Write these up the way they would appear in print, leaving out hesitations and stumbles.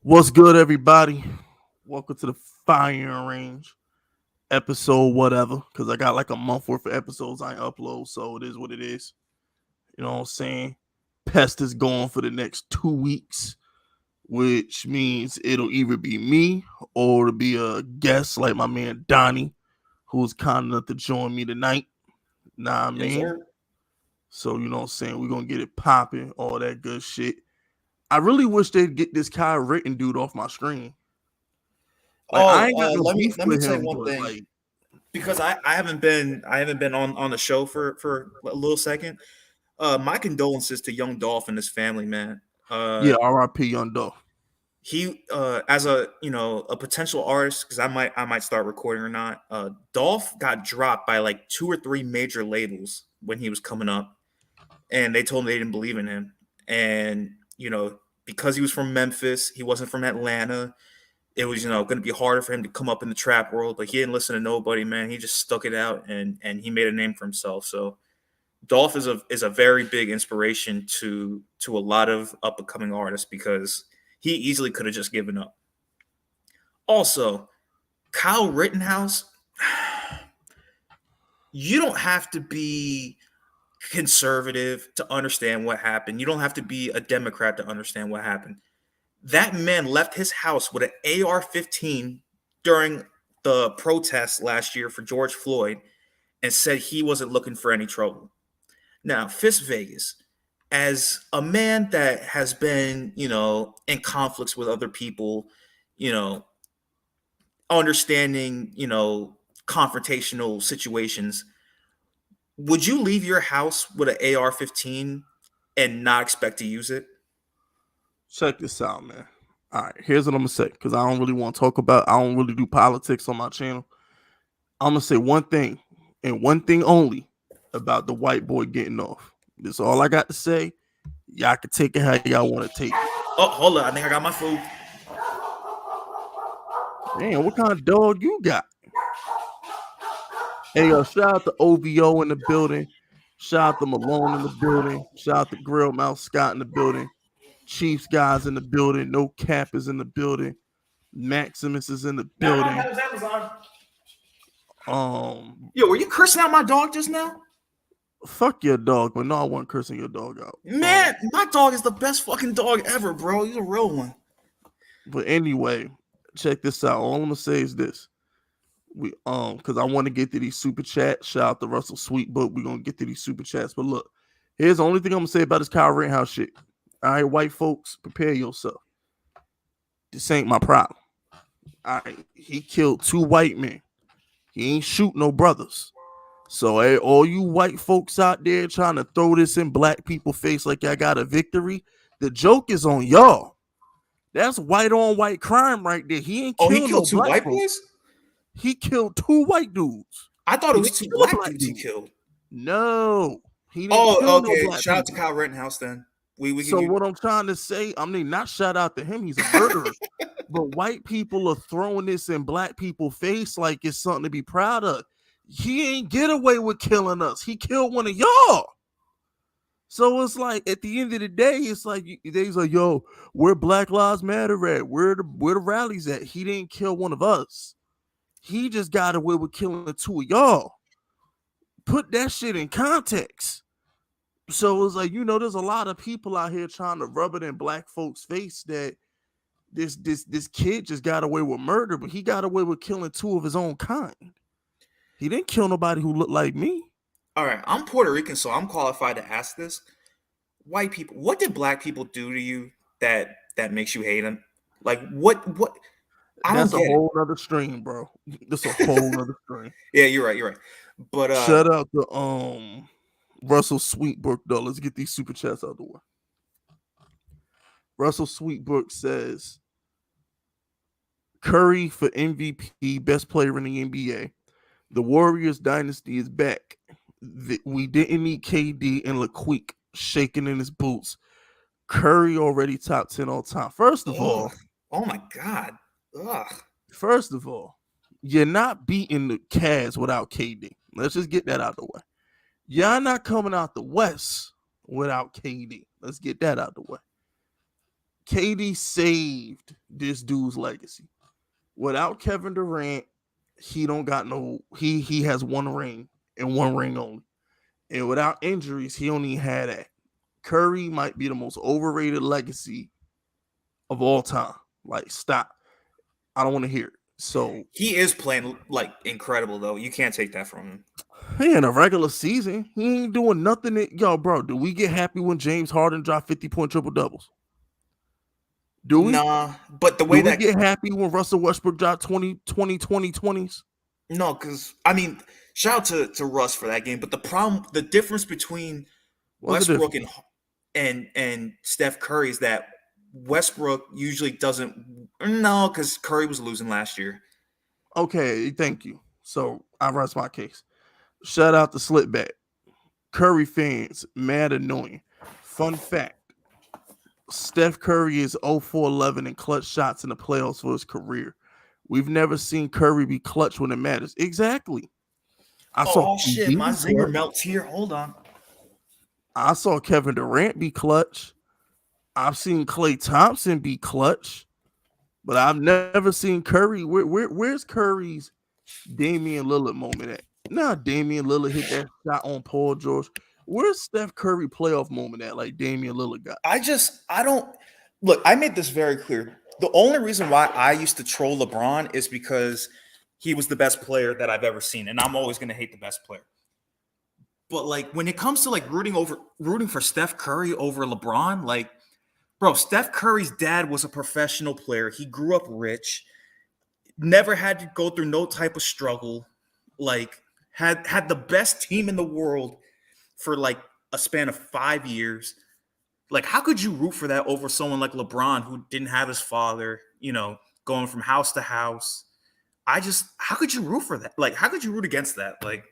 What's good, everybody? Welcome to the firing range episode, whatever. Because I got like a month worth of episodes I upload, so it is what it is. You know what I'm saying? Pest is gone for the next 2 weeks, which means it'll either be me or it'll be a guest like my man Donnie, who's kind enough to join me tonight. Nah, I Yes, mean. sir. So, you know what I'm saying? We're going to get it popping, all that good shit. I really wish they'd get this Kyle Ritten dude off my screen. Like I Oh, ain't got no let me beef let me with tell you him, one but thing like, because I haven't been on the show for a little second. My condolences to Young Dolph and his family, man. yeah, R.I.P. Young Dolph. He as a potential artist, because I might start recording or not. Dolph got dropped by like two or three major labels when he was coming up, and they told him they didn't believe in him. And because he was from Memphis, he wasn't from Atlanta. It was going to be harder for him to come up in the trap world, but he didn't listen to nobody, man. He just stuck it out, and he made a name for himself. So Dolph is a very big inspiration to a lot of up and coming artists because he easily could have just given up. Also, Kyle Rittenhouse, you don't have to be conservative to understand what happened. You don't have to be a Democrat to understand what happened. That man left his house with an AR-15 during the protests last year for George Floyd and said he wasn't looking for any trouble. Now, Fist Vegas, as a man that has been, in conflicts with other people, you know, understanding, confrontational situations, would you leave your house with an AR-15 and not expect to use it? Check this out, man. All right, here's what I'm gonna say because I don't really want to talk about. I don't really do politics on my channel. I'm gonna say one thing and one thing only about the white boy getting off. That's all I got to say. Y'all can take it how y'all want to take it. Oh, hold on. I think I got my food. Damn, what kind of dog you got? Hey, shout out to OVO in the building. Shout out to Malone in the building. Shout out to Grill Mouth Scott in the building. Chiefs guys in the building. No Cap is in the building. Maximus is in the No, no, building. that was Amazon. Um, Yo, were you cursing out my dog just now? fuck your dog, but no, I wasn't cursing your dog out. Man, my dog is the best fucking dog ever, bro. He's a real one. But anyway, check this out. All I'm gonna say is this: because I want to get to these super chats. Shout out to Russell Sweetbook. We're gonna get to these super chats. But look, here's the only thing I'm gonna say about this Kyle Rittenhouse shit. All right, white folks, prepare yourself. This ain't my problem. All right, he killed two white men. He ain't shoot no brothers. So, hey, all you white folks out there trying to throw this in black people's face like I got a victory, the joke is on y'all. That's white on white crime right there. He ain't Oh, he kill killed no two black white folks. boys? He killed two white dudes. I thought it He was didn't two kill a black black dudes he dude. killed. No, he didn't Oh, kill no okay. black Shout out to people. Kyle Rittenhouse then. We can So use. what I'm trying to say, I mean, not shout out to him. He's a murderer. But white people are throwing this in black people's face like it's something to be proud of. He ain't get away with killing us. He killed one of y'all. So it's like at the end of the day, it's like they's like, yo, where Black Lives Matter at? Where the rallies at? He didn't kill one of us. He just got away with killing the two of y'all. Put that shit in context. So it's like, there's a lot of people out here trying to rub it in black folks' face that this kid just got away with murder, but he got away with killing two of his own kind. He didn't kill nobody who looked like me. All right, I'm Puerto Rican, so I'm qualified to ask this. White people, what did black people do to you that makes you hate them? Like what? I don't That's a get whole nother stream, bro. That's a whole it. nother stream. Yeah, you're right. You're right. But Shout out to Russell Sweetbrook though. Let's get these super chats out the way. Russell Sweetbrook says Curry for MVP, best player in the NBA. The Warriors dynasty is back. We didn't need KD and LaQuick shaking in his boots. Curry already top 10 all time. First of ugh, all, oh my god, ugh. you're not beating the Cavs without KD. Let's just get that out the way. Y'all not coming out the West without KD. Let's get that out the way. KD saved this dude's legacy. Without Kevin Durant, he don't got no. He has one ring and one ring only. And without injuries, he only had that. Curry might be the most overrated legacy of all time. Like, stop. I don't want to hear it. So He is playing like incredible though. You can't take that from him. he in a regular season, he ain't doing nothing. Yo, bro, do we get happy when James Harden dropped 50-point triple doubles? Do we? Nah, but the Do way we that get happy when Russell Westbrook dropped 20-20-20-20s? no, because I mean, shout out to Russ for that game. But the difference between What's the Westbrook difference? and Steph Curry is that Westbrook usually doesn't. No, because Curry was losing last year. Okay, thank you. So I rest my case. Shout out to Slipback. Curry fans, mad annoying. Fun fact: Steph Curry is 0-for-11 in clutch shots in the playoffs for his career. We've never seen Curry be clutch when it matters. Exactly. I saw Oh shit, KD my be zinger clutch. melts here. Hold on. I saw Kevin Durant be clutch. I've seen Klay Thompson be clutch, but I've never seen Curry. Where's Curry's Damian Lillard moment at? Nah, Damian Lillard hit that shot on Paul George. Where's Steph Curry playoff moment at? Like Damian Lillard got. I don't look. I made this very clear. The only reason why I used to troll LeBron is because he was the best player that I've ever seen, and I'm always going to hate the best player. But like when it comes to like rooting for Steph Curry over LeBron, like bro, Steph Curry's dad was a professional player. He grew up rich, never had to go through no type of struggle. Like had the best team in the world for like a span of 5 years. Like, how could you root for that over someone like LeBron who didn't have his father, going from house to house? How could you root for that? Like, how could you root against that? Like,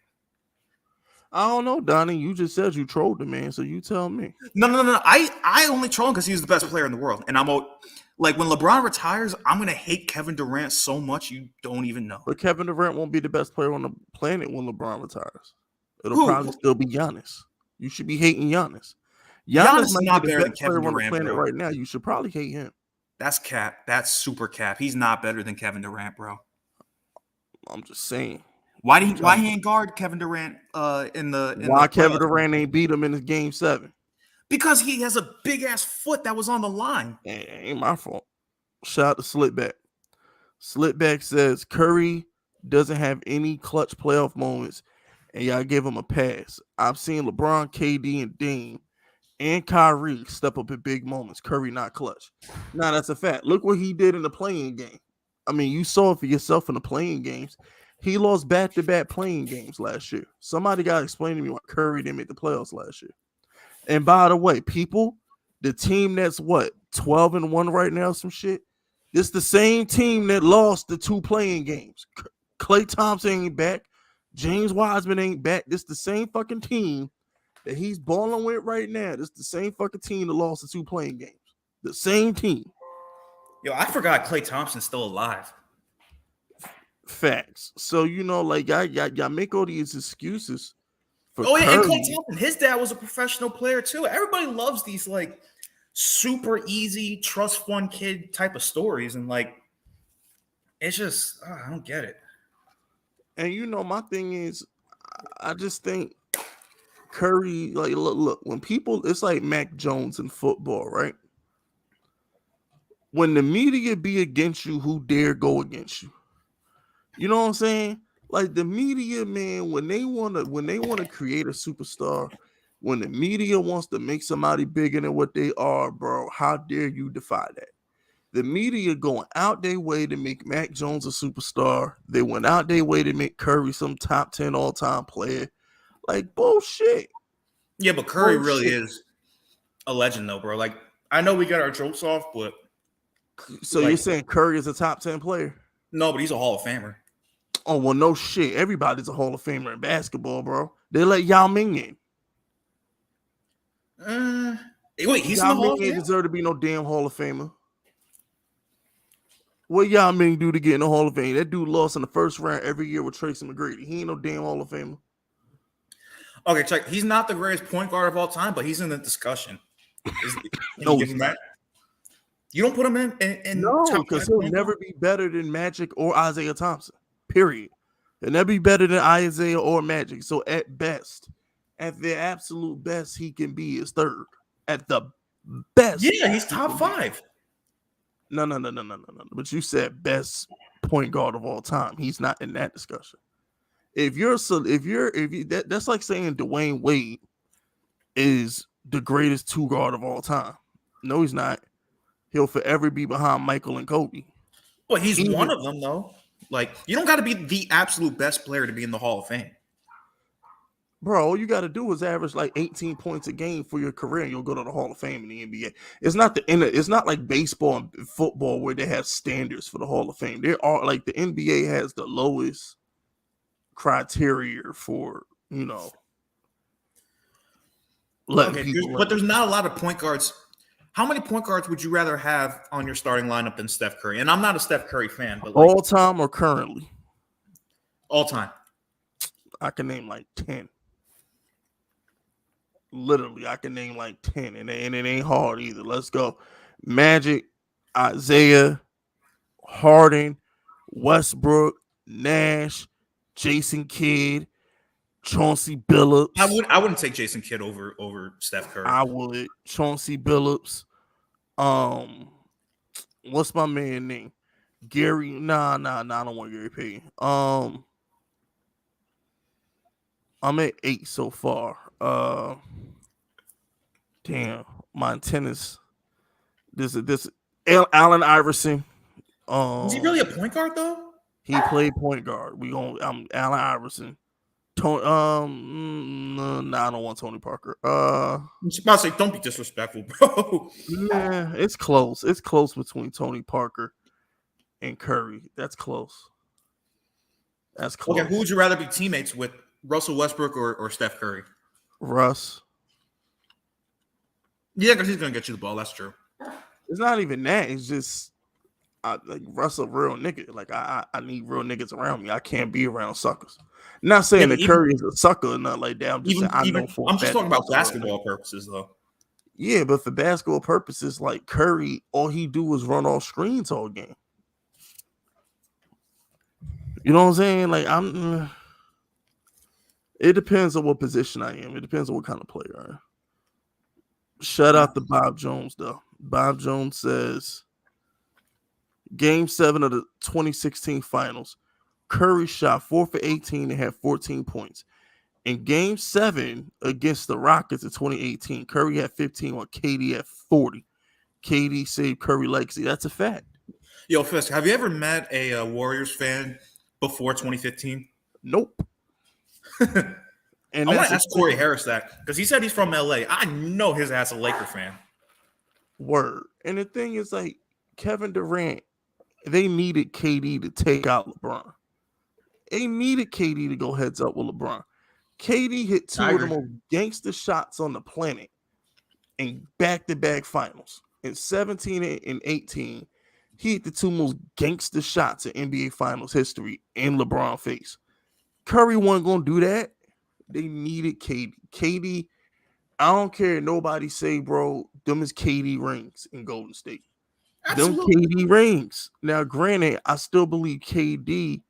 I don't know, Donnie. You just said you trolled the man, so you tell me. no. I only troll him because he was the best player in the world. And like, when LeBron retires, I'm going to hate Kevin Durant so much you don't even know. But Kevin Durant won't be the best player on the planet when LeBron retires. It'll Who? probably still be Giannis. You should be hating Giannis. Giannis Giannis is might be not the better than best player Kevin on the Durant, planet bro. right now. You should probably hate him. That's cap. That's super cap. He's not better than Kevin Durant, bro. I'm just saying. Why he ain't guard Kevin Durant in the Kevin playoffs? Durant ain't beat him in his game 7? Because he has a big ass foot that was on the line. Ain't my fault. Shout out to Slipback. Slipback says Curry doesn't have any clutch playoff moments, and y'all give him a pass. I've seen LeBron, KD, and Dame and Kyrie step up at big moments. Curry not clutch. Nah, that's a fact. Look what he did in the playing game. I mean, you saw it for yourself in the playing games. He lost back-to-back playing games last year. Somebody got to explain to me why Curry didn't make the playoffs last year. And by the way, people, the team that's 12-1 right now, some shit. It's the same team that lost the 2 playing games. Klay Thompson ain't back. James Wiseman ain't back. This the same fucking team that he's balling with right now. This the same fucking team that lost the 2 playing games. The same team. Yo, I forgot Klay Thompson's still alive. Facts. So like y'all make all these excuses for Oh yeah, Curry. and Klay Thompson, his dad was a professional player too. Everybody loves these like super easy trust fund kid type of stories, and like it's just I don't get it. And my thing is, I just think Curry, like, look, when people, it's like Mac Jones in football, right? When the media be against you, who dare go against you? You know what I'm saying? Like the media, man, when they wanna create a superstar, when the media wants to make somebody bigger than what they are, bro, how dare you defy that? The media going out their way to make Mac Jones a superstar. They went out their way to make Curry some top 10 all-time player. Like, bullshit. Yeah, but Curry really is a legend though, bro. Like I know we got our jokes off, but So you're saying Curry is a top 10 player? No, but he's a Hall of Famer. Oh, well, no shit. Everybody's a Hall of Famer in basketball, bro. They let Yao Ming in. Wait, he's Yao in the Hall of Ming ain't Fame? deserve to be no damn Hall of Famer. What Yao Ming do to get in the Hall of Fame? That dude lost in the first round every year with Tracy McGrady. He ain't no damn Hall of Famer. Okay, check. He's not the greatest point guard of all time, but he's in the discussion. No, he's not. You don't put him in No, top because 5 he'll point guard? never be better than Magic or Isaiah Thompson. Period. He'll never be better than Isaiah or Magic. So at best, at the absolute best he can be is third. At the best. Yeah, he's he top can be. 5. No. But you said best point guard of all time. He's not in that discussion. If you that's like saying Dwayne Wade is the greatest 2 guard of all time. No, he's not. He'll forever be behind Michael and Kobe. Well, he's one Even of them though. Like, you don't got to be the absolute best player to be in the Hall of Fame. bro, all you got to do is average like 18 points a game for your career, and you'll go to the Hall of Fame in the NBA. It's not it's not like baseball and football where they have standards for the Hall of Fame. There are like the NBA has the lowest criteria for letting Okay, people. but there's not a lot of point guards. How many point guards would you rather have on your starting lineup than Steph Curry? And I'm not a Steph Curry fan, but like, all time or currently, all time. I can name like 10. Literally, I can name like 10, and it ain't hard either. Let's go. Magic, Isaiah, Harden, Westbrook, Nash, Jason Kidd, Chauncey Billups. I wouldn't take Jason Kidd over Steph Curry. I would. Chauncey Billups. What's my man name? Gary. Nah. I don't want Gary Payton. I'm at 8 so far. Damn, my tennis. This Allen Iverson. Is he really a point guard though? He played point guard. I'm Allen Iverson. Tony. I don't want Tony Parker. I'm about to say, don't be disrespectful, bro. Nah, it's close. It's close between Tony Parker and Curry. That's close. That's close. Okay, who would you rather be teammates with, Russell Westbrook or Steph Curry? Russ. Yeah, because he's gonna get you the ball. That's true. It's not even that. It's just like Russ a real nigga. Like I need real niggas around me. I can't be around suckers. Not saying that Curry is a sucker or nothing like that. I'm just saying I'm just talking about basketball purposes though. Yeah, but for basketball purposes, like Curry, all he do is run off screens all game. You know what I'm saying? Like it depends on what position I am. It depends on what kind of player I am. Shout out to Bob Jones, though. Bob Jones says, Game 7 of the 2016 finals, Curry shot 4 for 18 and had 14 points. In Game 7 against the Rockets in 2018, Curry had 15 while KD had 40. KD saved Curry legacy. That's a fact. Yo, Fisk, have you ever met a Warriors fan before 2015? Nope. And I want to ask Corey Harris that because he said he's from LA. I know his ass a Laker fan. Word. And the thing is, like, Kevin Durant, they needed KD to take out LeBron. They needed KD to go heads up with LeBron. KD hit 2 of the most gangster shots on the planet in back-to-back finals. In 17 and 18, he hit the 2 most gangster shots in NBA Finals history in LeBron face. Curry wasn't going to do that. They needed KD. KD, I don't care nobody say, bro, them is KD rings in Golden State. Absolutely. Them KD rings. Now, granted, I still believe KD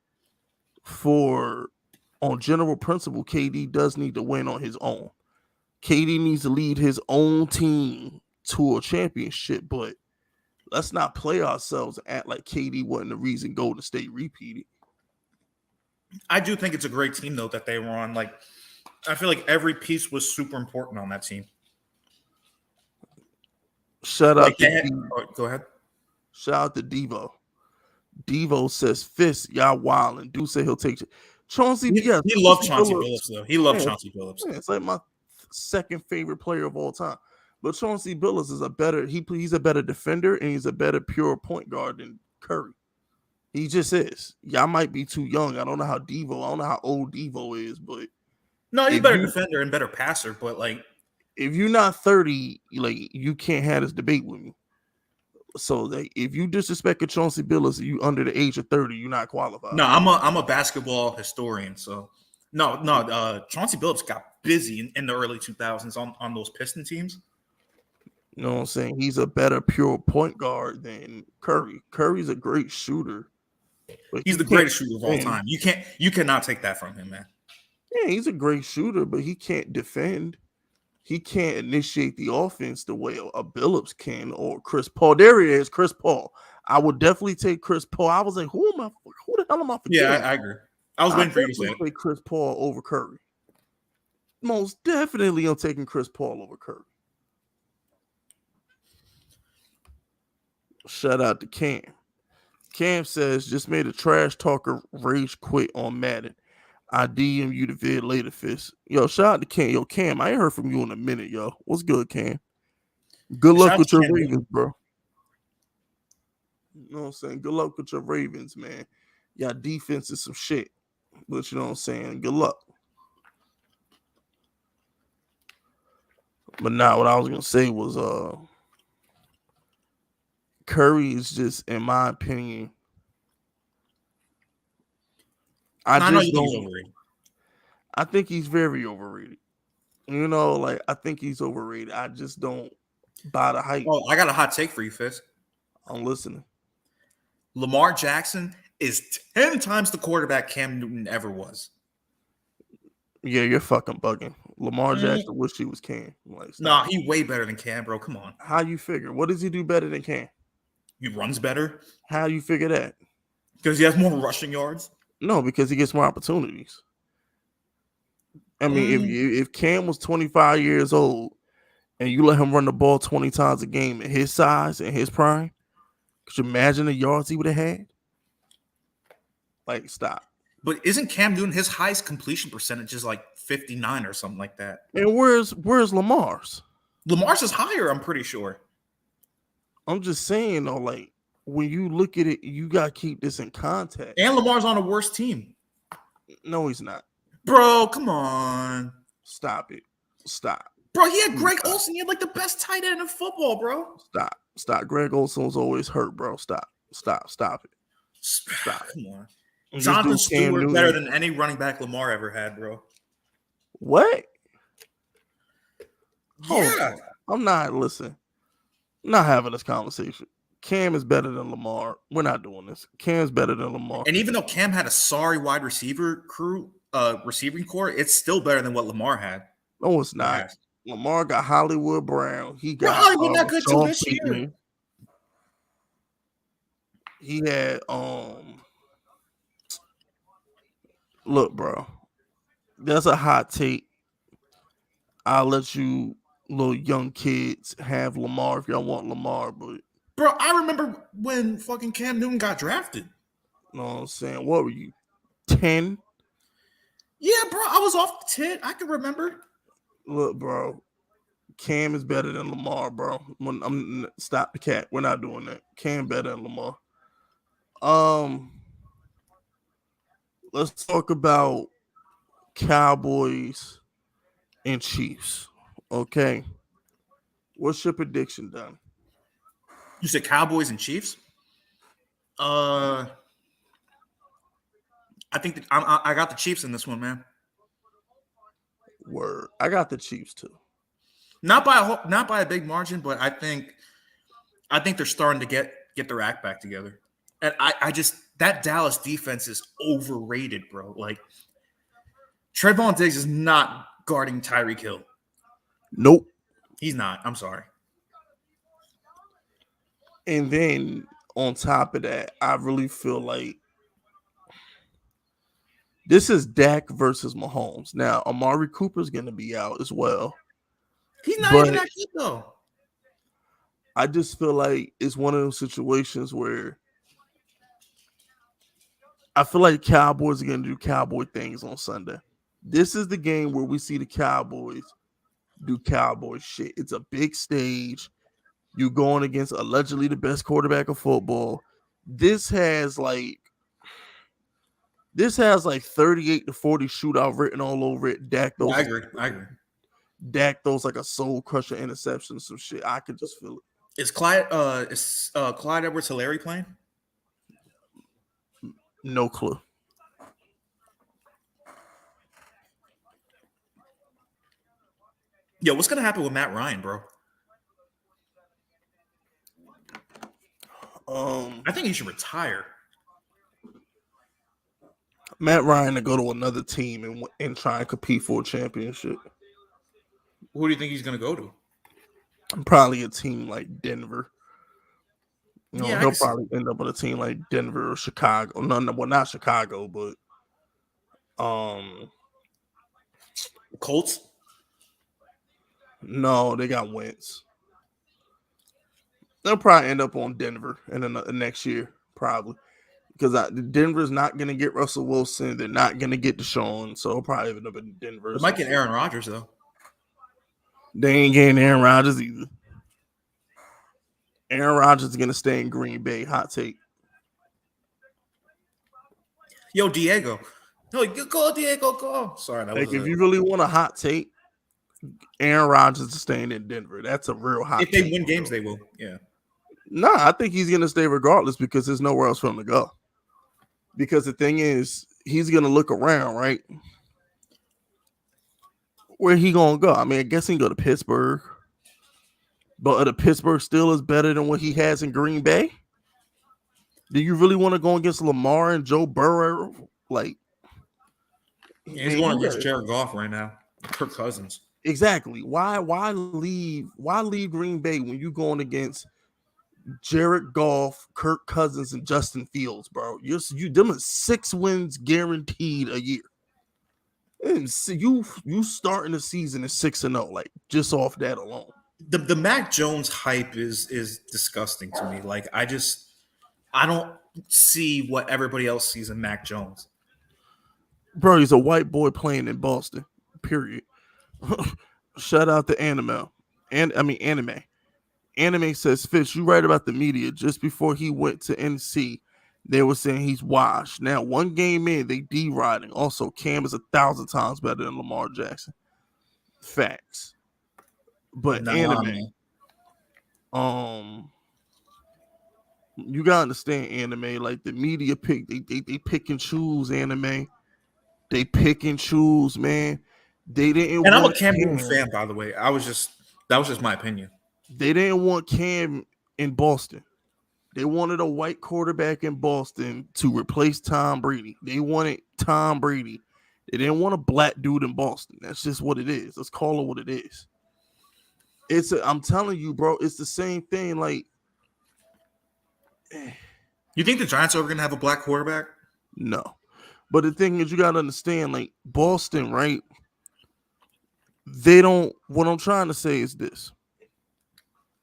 on general principle, KD does need to win on his own. KD needs to lead his own team to a championship, but let's not play ourselves and act like KD wasn't the reason Golden State repeated. I do think it's a great team, though, that they were on. Like, I feel like every piece was super important on that team. Shout out go ahead. Shout out to Devo. Devo says, Fist, y'all wildin'. Do say he'll take Chauncey. He loves Chauncey Billups, though. He loves Chauncey Billups. Yeah, it's like my second favorite player of all time. But Chauncey Billups is he's a better defender and he's a better pure point guard than Curry. He just is. Y'all might be too young. I don't know how old Devo is, but no, he's a better defender and better passer. But like, if you're not 30, like you can't have this debate with me. So like, if you disrespect Chauncey Billups, you under the age of 30, you're not qualified. No, I'm a basketball historian, so no. Chauncey Billups got busy in the early 2000s on those Piston teams. You know what I'm saying? He's a better pure point guard than Curry. Curry's a great shooter, but He's he the can't greatest shooter of all defend. time. You cannot take that from him, man. Yeah, he's a great shooter, but he can't defend. He can't initiate the offense the way a Billups can or Chris Paul. There he is, Chris Paul. I would definitely take Chris Paul. I was like, who the hell am I Yeah, forgetting? I agree. I was I waiting for you to say definitely it. take Chris Paul over Curry. Most definitely I'm taking Chris Paul over Curry. Shout out to Cam. Cam says, just made a trash talker rage quit on Madden. I DM you the vid later, Fist. Yo, shout out to Cam. Yo, Cam, I ain't heard from you in a minute, yo. What's good, Cam? Good Shout luck out with to your Cam Newton. Ravens, bro. You know what I'm saying? Good luck with your Ravens, man. Y'all defense is some shit. But you know what I'm saying? Good luck. But now what I was gonna say was Curry is just, in my opinion, I No, I know just you think he's don't overrated. I think he's very overrated. You know, like I think he's overrated. I just don't buy the hype. Oh, I got a hot take for you, Fist. I'm listening. Lamar Jackson is 10 times the quarterback Cam Newton ever was. Yeah, you're fucking bugging. Lamar Mm, Jackson wish he was Cam. Like, nah, stop. he way better than Cam, bro. Come on. How you figure? What does he do better than Cam? He runs better How you figure that? because he has more rushing yards. No, because he gets more opportunities. I mean, Mm, if Cam was 25 years old and you let him run the ball 20 times a game at his size and his prime, could you imagine the yards he would have had? Like, stop. but isn't Cam Newton his highest completion percentage is like 59 or something like that? And where's Lamar's? Lamar's is higher, I'm pretty sure. I'm just saying though, like when you look at it, you gotta keep this in context. And Lamar's on a worse team. No, he's not. Bro, come on. Stop it. Stop. Bro, he had Please Greg stop. Olsen. He had like the best tight end in football, bro. Stop. Stop. Greg Olson was always hurt, bro. Stop. Stop. Stop it. Stop. Come on. And this Jonathan dude Cam Stewart better Newton. than any running back Lamar ever had, bro. What? Hold Yeah. on. I'm not listen. I'm not having this conversation. Cam is better than Lamar. We're not doing this. Cam's better than Lamar. And even though Cam had a sorry wide receiver crew, receiving core, it's still better than what Lamar had. No, it's not. Yes. Lamar got Hollywood Brown. He Bro, got Hollywood not good till Sean this year. Pittman. He had look, bro. That's a hot take. I'll let you little young kids have Lamar if y'all want Lamar, but Bro, I remember when fucking Cam Newton got drafted. you know what I'm saying? What were you? 10? Yeah, bro, I was off the tit. I can remember. Look, bro. Cam is better than Lamar, bro. Stop the cat. We're not doing that. Cam better than Lamar. Let's talk about Cowboys and Chiefs. Okay. What's your prediction done? You said Cowboys and Chiefs? I think I got the Chiefs in this one, man. Word. I got the Chiefs too. Not by a big margin, but I think they're starting to get their act back together. And I just that Dallas defense is overrated, bro. Like Trayvon Diggs is not guarding Tyreek Hill. Nope. He's not. I'm sorry. And then on top of that, I really feel like this is Dak versus Mahomes. Now, Amari Cooper's going to be out as well. He's not But even that good, though. I just feel like it's one of those situations where I feel like Cowboys are going to do Cowboy things on Sunday. This is the game where we see the Cowboys do Cowboy shit. It's a big stage. You going against allegedly the best quarterback of football. This has like 38 to 40 shootout written all over it. Dak Yeah, those I agree. Dak throws like a soul crusher interception, some shit. I could just feel it. Is Clyde Edwards-Helaire playing? No clue. Yo, what's gonna happen with Matt Ryan, bro? I think he should retire. Matt Ryan to go to another team and try and compete for a championship. Who do you think he's going to go to? Probably a team like Denver. Yeah, I He'll can see probably end up with a team like Denver or Chicago. No, well, not Chicago, but Colts. no, they got Wentz. They'll probably end up on Denver in the next year, probably. Because Denver's not going to get Russell Wilson. They're not going to get Deshaun. So he'll probably end up in Denver. They might get Aaron Rodgers, though. They ain't getting Aaron Rodgers either. Aaron Rodgers is going to stay in Green Bay. Hot take. Yo, Diego. No, go, Diego, go. Sorry, that was if you really want a hot take, Aaron Rodgers is staying in Denver. That's a real hot take. If they win games, they will. Yeah. Nah, I think he's going to stay regardless because there's nowhere else for him to go. Because the thing is, he's going to look around, right? Where he going to go? I mean, I guess he can go to Pittsburgh. But the Pittsburgh Steelers better than what he has in Green Bay? Do you really want to go against Lamar and Joe Burrow? Like, he's going against Jared Goff right now. Kirk Cousins. Exactly. Why leave Green Bay when you going against Jared Goff, Kirk Cousins, and Justin Fields, bro? Them are 6 wins guaranteed a year. And you starting the season at 6-0, like just off that alone. The Mac Jones hype is disgusting to me. Like I don't see what everybody else sees in Mac Jones. Bro, he's a white boy playing in Boston. Period. Shout out to Anime. Anime says, Fitz, you right about the media. Just before he went to NC, they were saying he's washed. Now, one game in, they D-riding. Also, Cam is 1,000 times better than Lamar Jackson. Facts. But Anime, you gotta understand Anime. Like the media pick, they pick and choose Anime. They pick and choose, man. They didn't. And I'm a Cam Newton fan, by the way. That was just my opinion. They didn't want Cam in Boston. They wanted a white quarterback in Boston to replace Tom Brady. They wanted Tom Brady. They didn't want a black dude in Boston. That's just what it is. Let's call it what it is. I'm telling you, bro, it's the same thing. Like, you think the Giants are going to have a black quarterback? No. But the thing is, you got to understand, like, Boston, right? What I'm trying to say is this.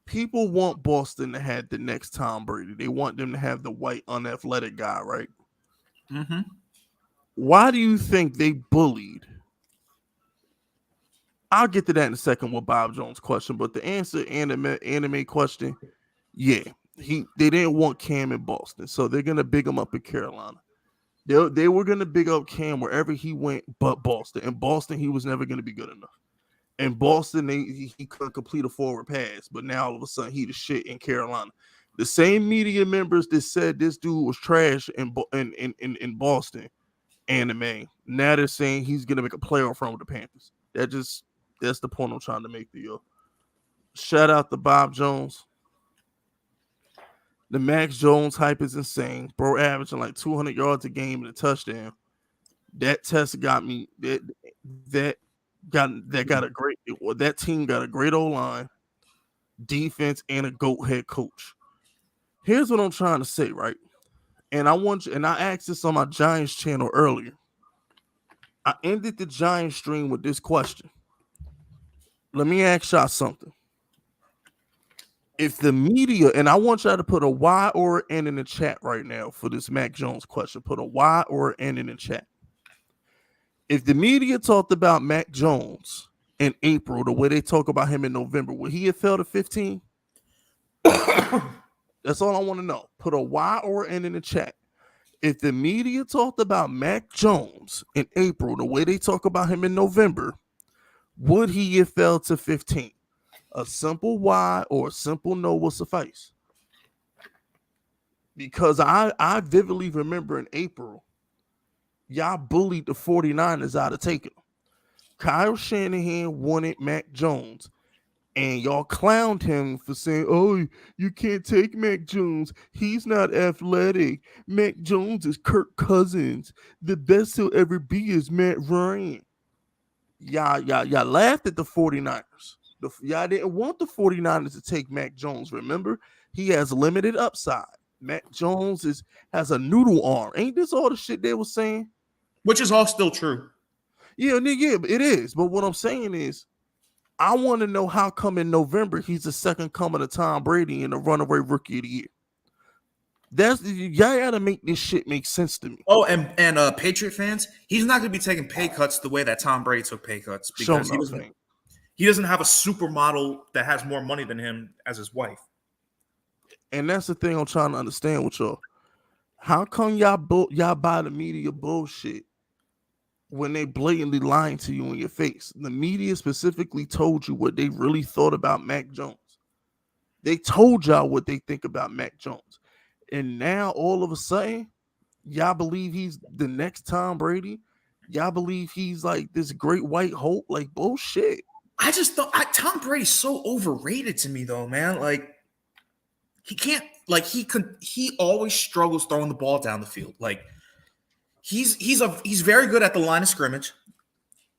People want Boston to have the next Tom Brady. They want them to have the white, unathletic guy, right? Mm-hmm. Why do you think they bullied? I'll get to that in a second with Bob Jones' question, but the answer, anime question, yeah, they didn't want Cam in Boston, so they're gonna big him up in Carolina. They were gonna big up Cam wherever he went, but Boston. In Boston, he was never gonna be good enough. In Boston, he couldn't complete a forward pass, but now all of a sudden he the shit in Carolina. The same media members that said this dude was trash in Boston, anime. Now they're saying he's gonna make a playoff run with the Panthers. That's the point I'm trying to make to you. Shout out to Bob Jones. The Max Jones hype is insane. Bro averaging like 200 yards a game and a touchdown. That test got me. That team got a great O-line, defense, and a GOAT head coach. Here's what I'm trying to say, right? And I asked this on my Giants channel earlier. I ended the Giants stream with this question. Let me ask y'all something. If the media, and I want y'all to put a Y or an N in the chat right now for this Mac Jones question. Put a Y or an N in the chat. If the media talked about Mac Jones in April the way they talk about him in November, would he have fell to 15? That's all I want to know. Put a Y or an N in the chat. If the media talked about Mac Jones in April the way they talk about him in November, would he have fell to 15? A simple Y or a simple no will suffice. Because I vividly remember in April, y'all bullied the 49ers out of taking him. Kyle Shanahan wanted Mac Jones, And y'all clowned him for saying, "Oh, you can't take Mac Jones. He's not athletic. Mac Jones is Kirk Cousins. The best he'll ever be is Matt Ryan." Y'all laughed at the 49ers. Y'all didn't want the 49ers to take Mac Jones. Remember, he has limited upside. Mac Jones has a noodle arm. Ain't this all the shit they were saying? Which is all still true. Yeah, it is. But what I'm saying is, I want to know how come in November he's the second coming of Tom Brady and the runaway rookie of the year. Y'all gotta make this shit make sense to me. Oh, and Patriot fans, he's not going to be taking pay cuts the way that Tom Brady took pay cuts because he doesn't have a supermodel that has more money than him as his wife. And that's the thing I'm trying to understand with y'all. How come y'all buy the media bullshit when they blatantly lying to you in your face? The media specifically told you what they really thought about Mac Jones. They told y'all what they think about Mac Jones. And now all of a sudden, y'all believe he's the next Tom Brady? Y'all believe he's like this great white hope? Like, bullshit. I just thought Tom Brady's so overrated to me, though, man. Like, he can't, like, he always struggles throwing the ball down the field. Like, he's very good at the line of scrimmage,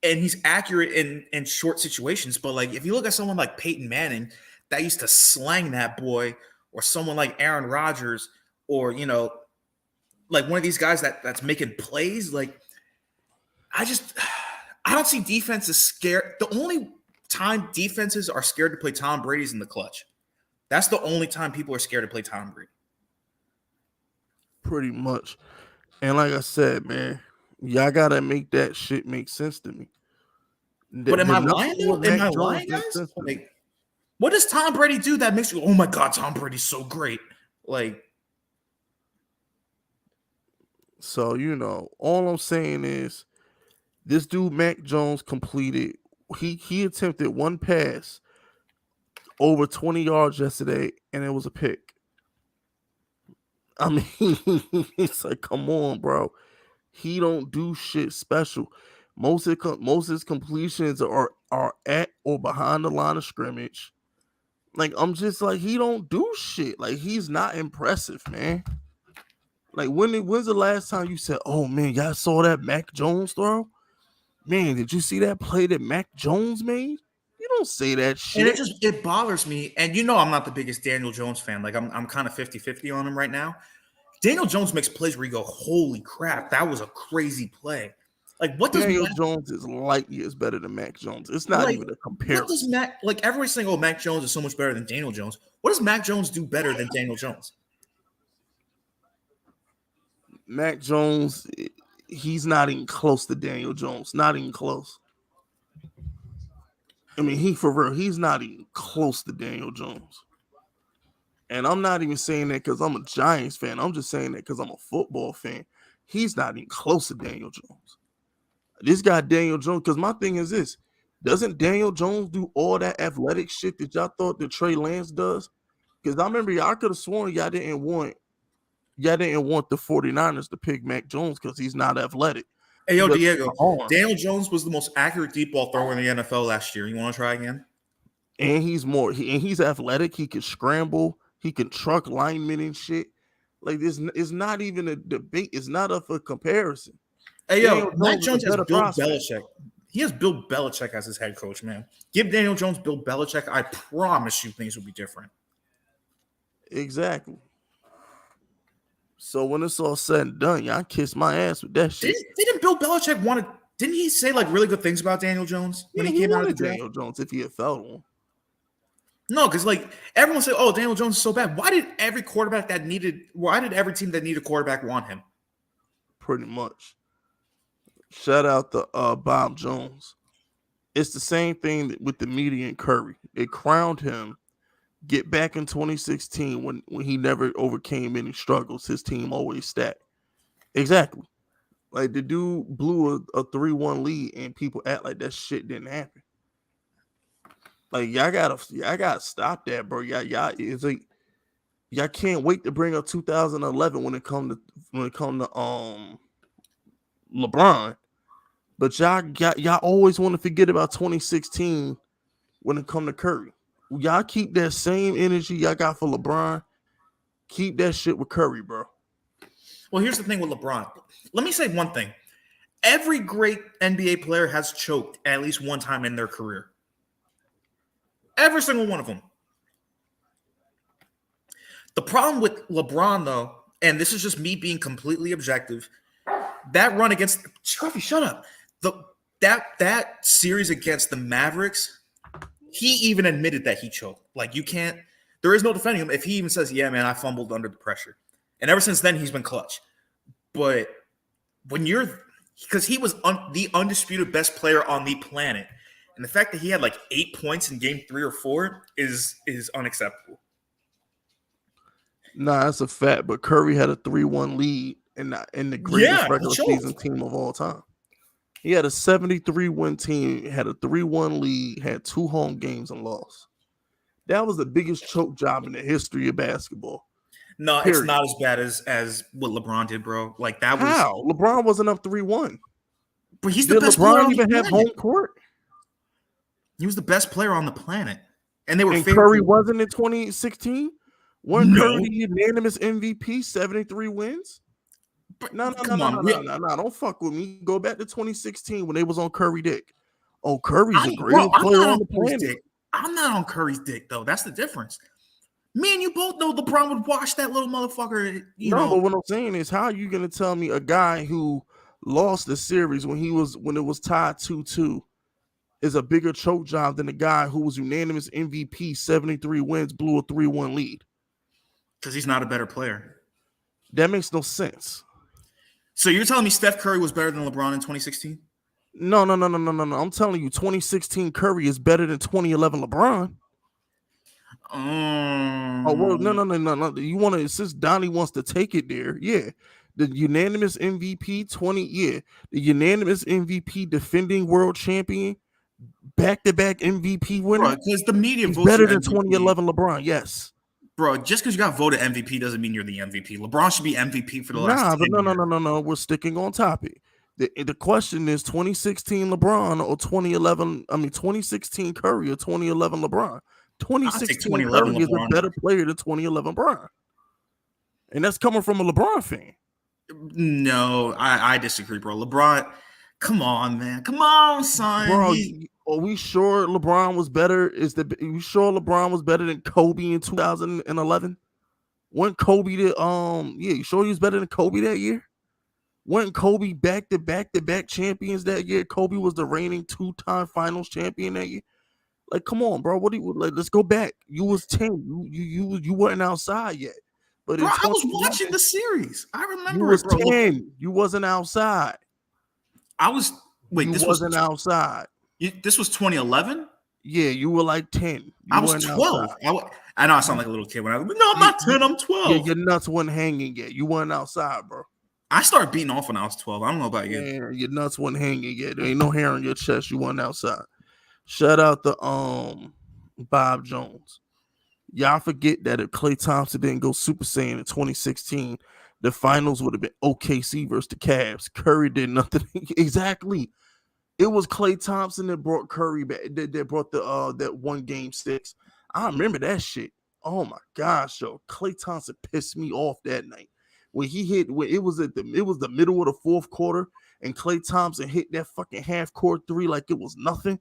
and he's accurate in short situations. But like, if you look at someone like Peyton Manning that used to slang that boy, or someone like Aaron Rodgers, or like one of these guys that's making plays, like I don't see defenses scared. The only time defenses are scared to play Tom Brady is in the clutch. That's the only time people are scared to play Tom Brady. Pretty much. And like I said, man, y'all gotta make that shit make sense to me. But am I lying, though? Am I lying, guys? Like, what does Tom Brady do that makes you, oh my God, Tom Brady's so great? Like, so all I'm saying is this dude Mac Jones completed. He attempted one pass over 20 yards yesterday, and it was a pick. I mean, it's like, come on, bro. He don't do shit special. Most of his completions are at or behind the line of scrimmage. Like, I'm just like, he don't do shit. Like, he's not impressive, man. Like, when's the last time you said, "Oh man, y'all saw that Mac Jones throw? Man, did you see that play that Mac Jones made?" You don't say that shit. And it bothers me. And I'm not the biggest Daniel Jones fan. Like, I'm kind of 50-50 on him right now. Daniel Jones makes plays where you go, holy crap, that was a crazy play. Like, what does Daniel Jones is light years better than Mac Jones? It's not even a comparison. What does like everybody's saying, oh, Mac Jones is so much better than Daniel Jones. What does Mac Jones do better than Daniel Jones? Mac Jones, he's not even close to Daniel Jones. Not even close. I mean, for real, he's not even close to Daniel Jones. And I'm not even saying that because I'm a Giants fan. I'm just saying that because I'm a football fan. He's not even close to Daniel Jones. This guy, Daniel Jones, because my thing is this. Doesn't Daniel Jones do all that athletic shit that y'all thought that Trey Lance does? Because I remember y'all could have sworn y'all didn't want the 49ers to pick Mac Jones because he's not athletic. Hey, yo, Diego, Daniel Jones was the most accurate deep ball thrower in the NFL last year. You want to try again? And he's athletic. He can scramble. He can truck linemen and shit. Like, this is not even a debate. It's not up for comparison. Hey, yo, Mac Jones has Bill Belichick. He has Bill Belichick as his head coach, man. Give Daniel Jones Bill Belichick. I promise you things will be different. Exactly. So when it's all said and done, y'all kiss my ass with that shit. Didn't Bill Belichick didn't he say like really good things about Daniel Jones when he came out of the draft? Daniel Jones if he had felt on. No, because like everyone said, oh, Daniel Jones is so bad. Why did every team that needed a quarterback want him? Pretty much. Shout out to Bob Jones. It's the same thing with the media and Curry. They crowned him. Get back in 2016 when he never overcame any struggles. His team always stacked. Exactly. Like, the dude blew a 3-1 lead and people act like that shit didn't happen. Like, y'all gotta stop that, bro. Y'all it's like y'all can't wait to bring up 2011 when it come to LeBron. But y'all always want to forget about 2016 when it come to Curry. Y'all keep that same energy y'all got for LeBron. Keep that shit with Curry, bro. Well, here's the thing with LeBron. Let me say one thing. Every great NBA player has choked at least one time in their career. Every single one of them. The problem with LeBron, though, and this is just me being completely objective, that run against Scruffy, shut up. That series against the Mavericks, he even admitted that he choked. Like, you can't, there is no defending him if he even says, yeah, man, I fumbled under the pressure. And ever since then, he's been clutch. But when you're, because he was the undisputed best player on the planet, and the fact that he had like 8 points in game 3 or 4 is unacceptable. Nah, that's a fact. But Curry had a 3-1 lead in the greatest regular season team of all time. He had a 73-win team, had a 3-1 lead, had 2 home games and lost. That was the biggest choke job in the history of basketball. No, period. It's not as bad as what LeBron did, bro. Like that was how LeBron wasn't up 3-1. But he's the best player on the planet. Did LeBron even have home court? He was the best player on the planet, and they were. And Curry wasn't in 2016. Wasn't Curry the unanimous MVP? 73 wins. No. Don't fuck with me. Go back to 2016 when they was on Curry dick. Oh, Curry's the greatest player on the planet. I'm not on Curry's dick though. That's the difference. Me and you both know LeBron would watch that little motherfucker. You know. But what I'm saying is, how are you gonna tell me a guy who lost the series when it was tied 2-2 is a bigger choke job than the guy who was unanimous MVP, 73 wins, blew a 3-1 lead? Because he's not a better player. That makes no sense. So you're telling me Steph Curry was better than LeBron in 2016? No. I'm telling you, 2016 Curry is better than 2011 LeBron. Oh, well, no. You want to, since Donnie wants to take it there, yeah. The unanimous MVP, the unanimous MVP defending world champion, back-to-back MVP winner. Because the media votes better than 2011 LeBron, yes. Bro, just because you got voted MVP doesn't mean you're the MVP. LeBron should be MVP for the last 10 years. No. We're sticking on topic. The question is 2016 LeBron or 2016 Curry or 2011 LeBron. 2016 Curry is a better player than 2011 LeBron. And that's coming from a LeBron fan. No, I disagree, bro. LeBron, come on, man. Come on, son. Bro, are we sure LeBron was better? Are you sure LeBron was better than Kobe in 2011? Wasn't Kobe you sure he was better than Kobe that year? Wasn't Kobe back-to-back champions that year? Kobe was the reigning 2-time finals champion that year. Like, come on, bro. What do you like? Let's go back. You was 10. You weren't outside yet. But bro, I was watching the series. I remember you was 10. You wasn't outside. I was wasn't outside. This was 2011? Yeah, you were like 10. I was 12. I know I sound like a little kid when no, I'm not 10, I'm 12. Yeah, your nuts weren't hanging yet. You weren't outside, bro. I started beating off when I was 12. I don't know about you. Yeah, your nuts weren't hanging yet. There ain't no hair on your chest. You weren't outside. Shout out to Bob Jones. Y'all forget that if Klay Thompson didn't go Super Saiyan in 2016, the finals would have been OKC versus the Cavs. Curry did nothing. Exactly. It was Klay Thompson that brought Curry back. That brought that one game 6. I remember that shit. Oh my gosh, yo, Klay Thompson pissed me off that night when he hit. When it was the middle of the fourth quarter, and Klay Thompson hit that fucking half court 3 like it was nothing.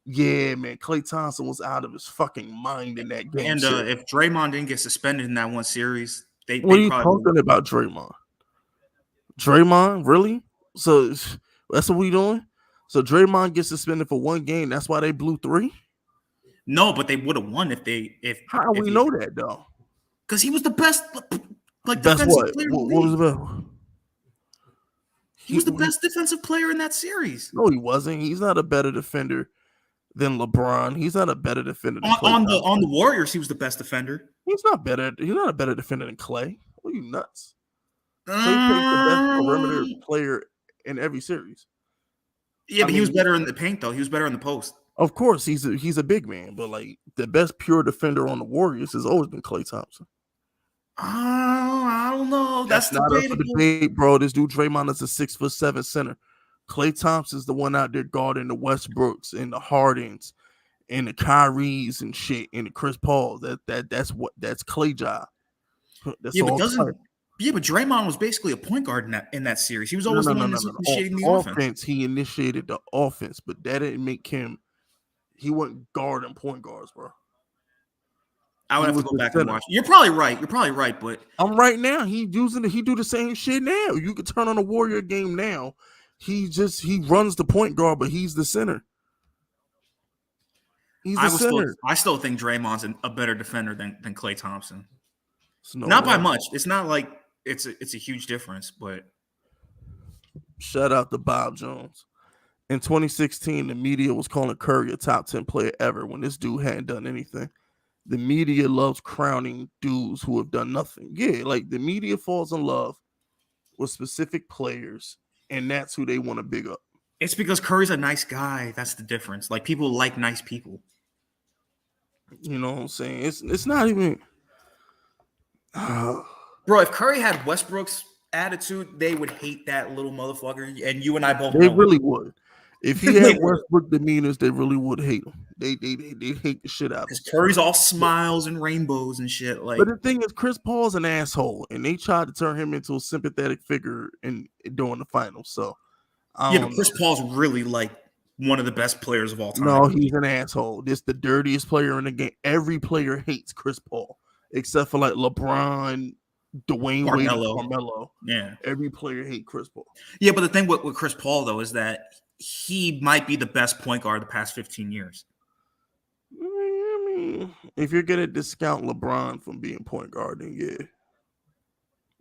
Yeah, man, Klay Thompson was out of his fucking mind in that game. And if Draymond didn't get suspended in that one series, what are you talking about, Draymond? Draymond, really? So that's what we doing? So Draymond gets suspended for one game. That's why they blew 3? No, but they would have won if how we know that though? Because he was the best, like defensive player. What was about? He was the best defensive player in that series. No, he wasn't. He's not a better defender than LeBron. He's not a better defender than on the Warriors. He was the best defender. He's not better. He's not a better defender than Klay. What are you nuts? Klay takes the best perimeter player in every series. Yeah, but he was better in the paint though. He was better in the post. Of course, he's a big man, but like the best pure defender on the Warriors has always been Klay Thompson. Oh, I don't know. That's not up for debate, bro. This dude Draymond is a 6'7" center. Klay Thompson's the one out there guarding the Westbrooks and the Hardens and the Kyries and shit and the Chris Paul. That's Clay job. That's Yeah, but all Clay. Draymond was basically a point guard in that series. He was No, always no, the no, one no, that's no. On initiating the offense. offense, he initiated the offense, but that didn't make him. He wasn't guarding point guards, bro. I would He have to was go the back and center. watch. You're probably right, but I'm right now. He do the same shit now. You could turn on a Warrior game now. He runs the point guard, but he's the center. He's the center. I still think Draymond's a better defender than Klay Thompson. No Not way. by much. It's not like it's a huge difference, but Shout out to Bob Jones. In 2016, the media was calling Curry a top 10 player ever when this dude hadn't done anything. The media loves crowning dudes who have done nothing. Yeah, like the media falls in love with specific players, and that's who they want to big up. it's because Curry's a nice guy. That's the difference. Like, people like nice people. You know what I'm saying? It's not even. Bro, if Curry had Westbrook's attitude, they would hate that little motherfucker. And you and I both They know really would. If he They had would. Westbrook demeanors, they really would hate him. They hate the shit out of him. Because Curry's all smiles and rainbows and shit. Like, But the thing is, Chris Paul's an asshole, and they tried to turn him into a sympathetic figure during the finals. So I yeah, don't but Chris know. Paul's really like one of the best players of all time. No, he's an asshole. This the dirtiest player in the game. Every player hates Chris Paul, except for like LeBron, Dwayne Wade, and Carmelo. Yeah. Every player hates Chris Paul. Yeah, but the thing with Chris Paul, though, is that he might be the best point guard the past 15 years. I mean, if you're gonna discount LeBron from being point guard, then yeah.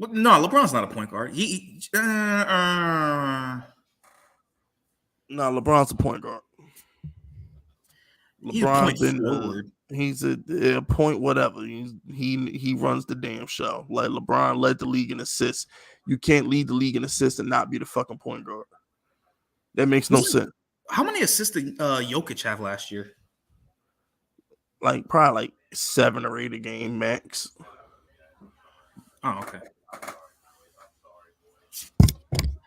No, LeBron's not a point guard. No, LeBron's a point guard. He's a point forward. He's a point whatever. He runs the damn show. Like LeBron led the league in assists. You can't lead the league in assists and not be the fucking point guard. That makes no sense. How many assists did Jokic have last year? Like probably like 7 or 8 a game max. Oh, okay.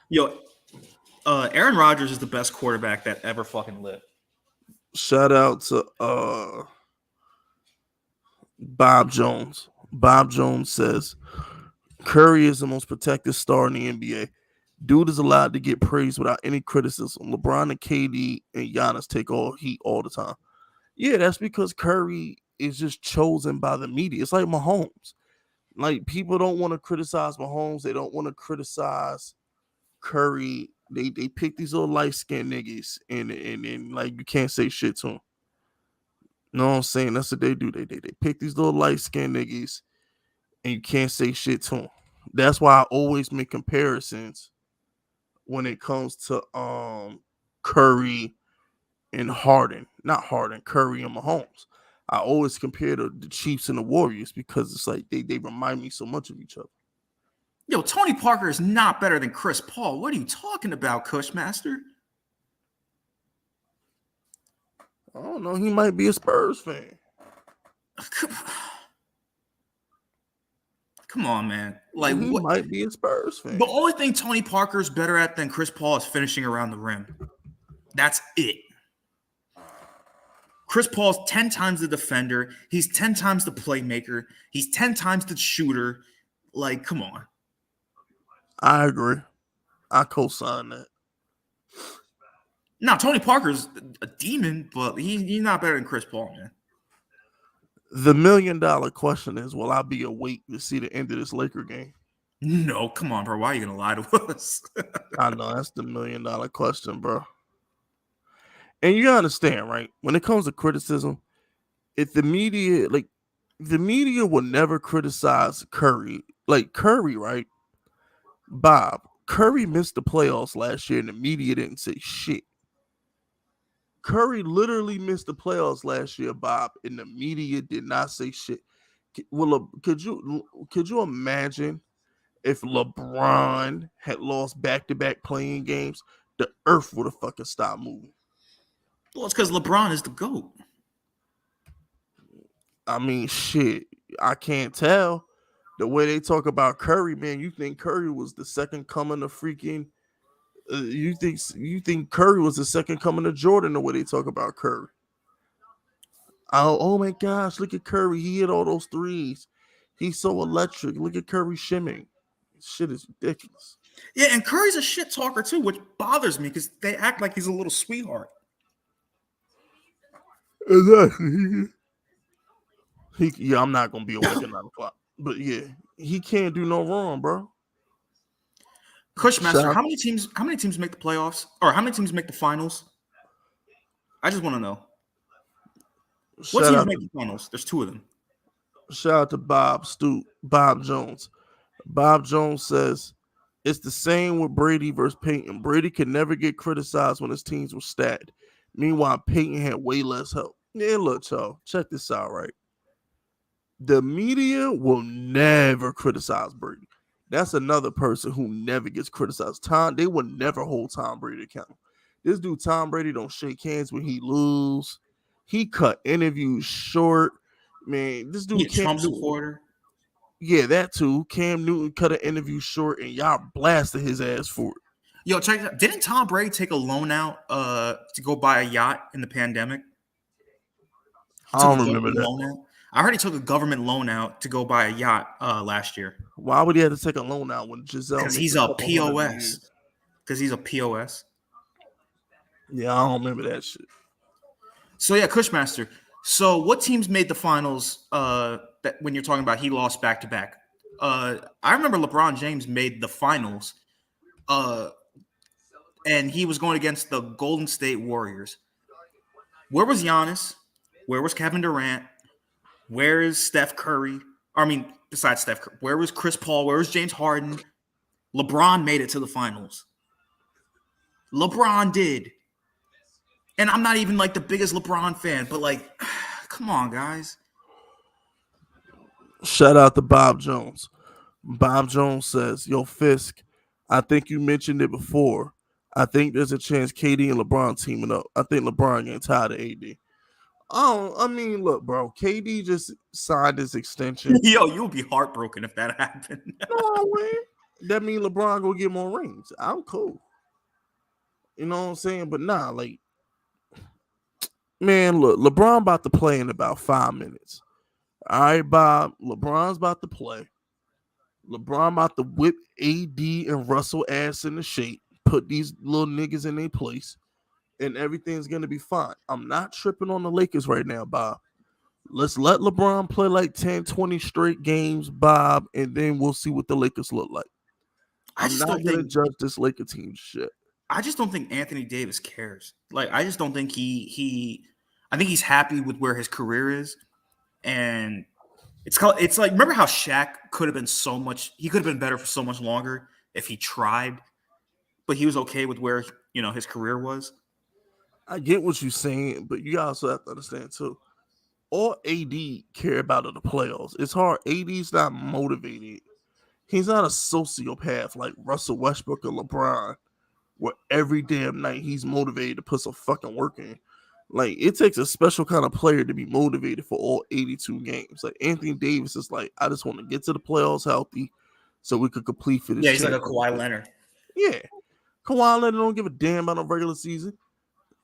Yo, Aaron Rodgers is the best quarterback that ever fucking lived. Shout out to Bob Jones. Bob Jones says Curry is the most protected star in the NBA. Dude is allowed to get praise without any criticism. LeBron and KD and Giannis take all heat all the time. Yeah, that's because Curry is just chosen by the media. It's like Mahomes. Like, people don't want to criticize Mahomes. They don't want to criticize Curry. They pick these little light-skinned niggas and like you can't say shit to them. You know what I'm saying? That's what they do. They pick these little light-skinned niggas and you can't say shit to them. That's why I always make comparisons when it comes to Curry and Harden. Not Harden, Curry and Mahomes. I always compare the Chiefs and the Warriors because it's like they remind me so much of each other. Yo, Tony Parker is not better than Chris Paul. What are you talking about, Cushmaster? I don't know. He might be a Spurs fan. Come on, man. Like, he might be a Spurs fan. The only thing Tony Parker's better at than Chris Paul is finishing around the rim. That's it. Chris Paul's 10 times the defender. He's 10 times the playmaker. He's 10 times the shooter. Like, come on. I agree. I co-sign that. Now, Tony Parker's a demon, but he's not better than Chris Paul, man. The $1 million question is, will I be awake to see the end of this Laker game? No, come on, bro. Why are you going to lie to us? I know, that's the $1 million question, bro. And you understand, right? When it comes to criticism, if the media will never criticize Curry. Like Curry, right? Bob, Curry missed the playoffs last year and the media didn't say shit. Curry literally missed the playoffs last year, Bob, and the media did not say shit. Well, could you imagine if LeBron had lost back-to-back playing games? The earth would have fucking stopped moving. Well, it's because LeBron is the GOAT. I mean, shit. I can't tell. The way they talk about Curry, man, you think Curry was the second coming of freaking you think Curry was the second coming of Jordan the way they talk about Curry. Oh my gosh, look at Curry. He hit all those threes. He's so electric. Look at Curry shimming. Shit is ridiculous. Yeah, and Curry's a shit talker too, which bothers me because they act like he's a little sweetheart. Exactly. Yeah, I'm not gonna be awake at 9 o'clock. But yeah, he can't do no wrong, bro. Cushmaster, Shout, how many teams? How many teams make the playoffs, or how many teams make the finals? I just want to know what shout teams out make to the finals. There's two of them. Bob Jones. Bob Jones says it's the same with Brady versus Peyton. Brady could never get criticized when his teams were stacked. Meanwhile, Peyton had way less help. Yeah, look, y'all, check this out, right? The media will never criticize Brady. That's another person who never gets criticized. They will never hold Tom Brady accountable. This dude, Tom Brady, don't shake hands when he lose. He cut interviews short. Man, this He dude a Cam Trump Newton. supporter. Yeah, that too. Cam Newton cut an interview short, and y'all blasted his ass for it. Yo, check it out. Didn't Tom Brady take a loan out to go buy a yacht in the pandemic? He I took a don't remember government that. loan out. I heard he took a government loan out to go buy a yacht last year Why would he have to take a loan out when Giselle because makes he's a a couple hundred a year? POS. Because he's a POS. Yeah, I don't remember that shit. So yeah, Cushmaster. So what teams made the finals? That when you're talking about he lost back to back. I remember LeBron James made the finals, and he was going against the Golden State Warriors. Where was Giannis? Where was Kevin Durant? Where is Steph Curry? I mean, besides Steph Curry, where was Chris Paul? Where was James Harden? LeBron made it to the finals. LeBron did. And I'm not even like the biggest LeBron fan, but like, come on, guys. Shout out to Bob Jones. Bob Jones says, Yo, Fisk, I think you mentioned it before. I think there's a chance KD and LeBron teaming up. I think LeBron getting tired of AD. Oh, I mean, look, bro. KD just signed his extension. Yo, you'll be heartbroken if that happened. No way. That means LeBron go get more rings. I'm cool. You know what I'm saying? But nah, like, man, look, LeBron about to play in about 5 minutes. All right, Bob. LeBron's about to play. LeBron about to whip AD and Russell ass into shape, put these little niggas in their place, and everything's gonna be fine. I'm not tripping on the Lakers right now, Bob. Let's let LeBron play like 10, 20 straight games, Bob, and then we'll see what the Lakers look like. I I'm just not don't gonna think judge this Laker team shit. I just don't think Anthony Davis cares. Like I just don't think he I think he's happy with where his career is. And it's like remember how Shaq could have been so much he could have been better for so much longer if he tried, but he was okay with where his career was. I get what you're saying, but you also have to understand too. All AD care about are the playoffs. It's hard. AD's not motivated. He's not a sociopath like Russell Westbrook or LeBron, where every damn night he's motivated to put some fucking work in. Like, it takes a special kind of player to be motivated for all 82 games. Like, Anthony Davis is like, I just want to get to the playoffs healthy so we could complete for this Yeah, he's like a championship. Kawhi Leonard. Yeah. Kawhi Leonard don't give a damn about the regular season.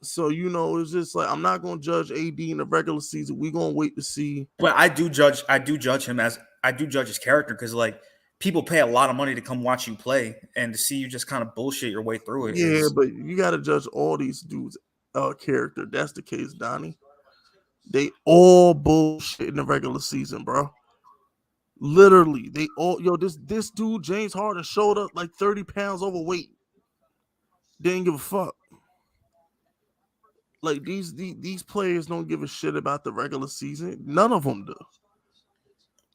So, it's just like, I'm not going to judge AD in the regular season. We're going to wait to see. But I do judge his character because like people pay a lot of money to come watch you play and to see you just kind of bullshit your way through it Yeah, is but you got to judge all these dudes' character. That's the case, Donnie. They all bullshit in the regular season, bro. Literally, they all this dude James Harden showed up like 30 pounds overweight. Didn't give a fuck. Like these players don't give a shit about the regular season. None of them do.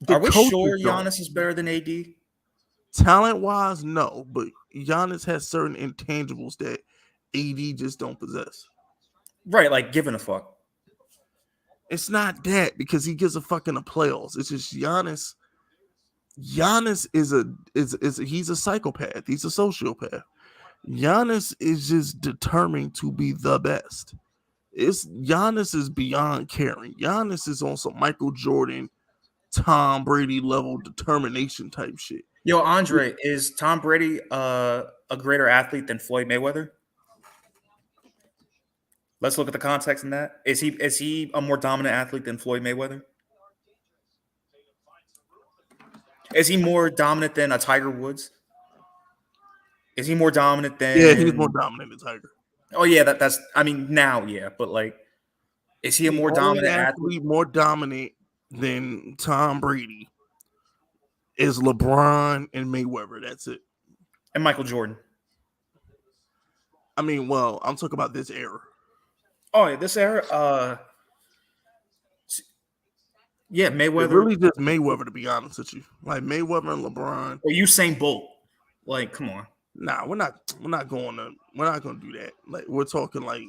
The Are we coaches sure don't. Giannis is better than AD? Talent wise, no, but Giannis has certain intangibles that AD just don't possess. Right, like giving a fuck. It's not that because he gives a fuck in the playoffs. It's just Giannis. Giannis is he's a psychopath. He's a sociopath. Giannis is just determined to be the best. Giannis is beyond caring. Giannis is on some Michael Jordan, Tom Brady level determination type shit. Yo, Andre, is Tom Brady a greater athlete than Floyd Mayweather? Let's look at the context in that. Is he a more dominant athlete than Floyd Mayweather? Is he more dominant than a Tiger Woods? Is he more dominant Yeah, he's more than? dominant than Tiger. Oh yeah, that's. I mean now, yeah, but like, is he a The more only dominant athlete? athlete more dominant than Tom Brady is LeBron and Mayweather. That's it. And Michael Jordan. I mean, well, I'm talking about this era. Oh yeah, this era. Yeah, It Mayweather really just Mayweather, to be honest with you. Like Mayweather and LeBron. or Usain Bolt. Like, come on. Nah, we're not gonna do that. Like we're talking like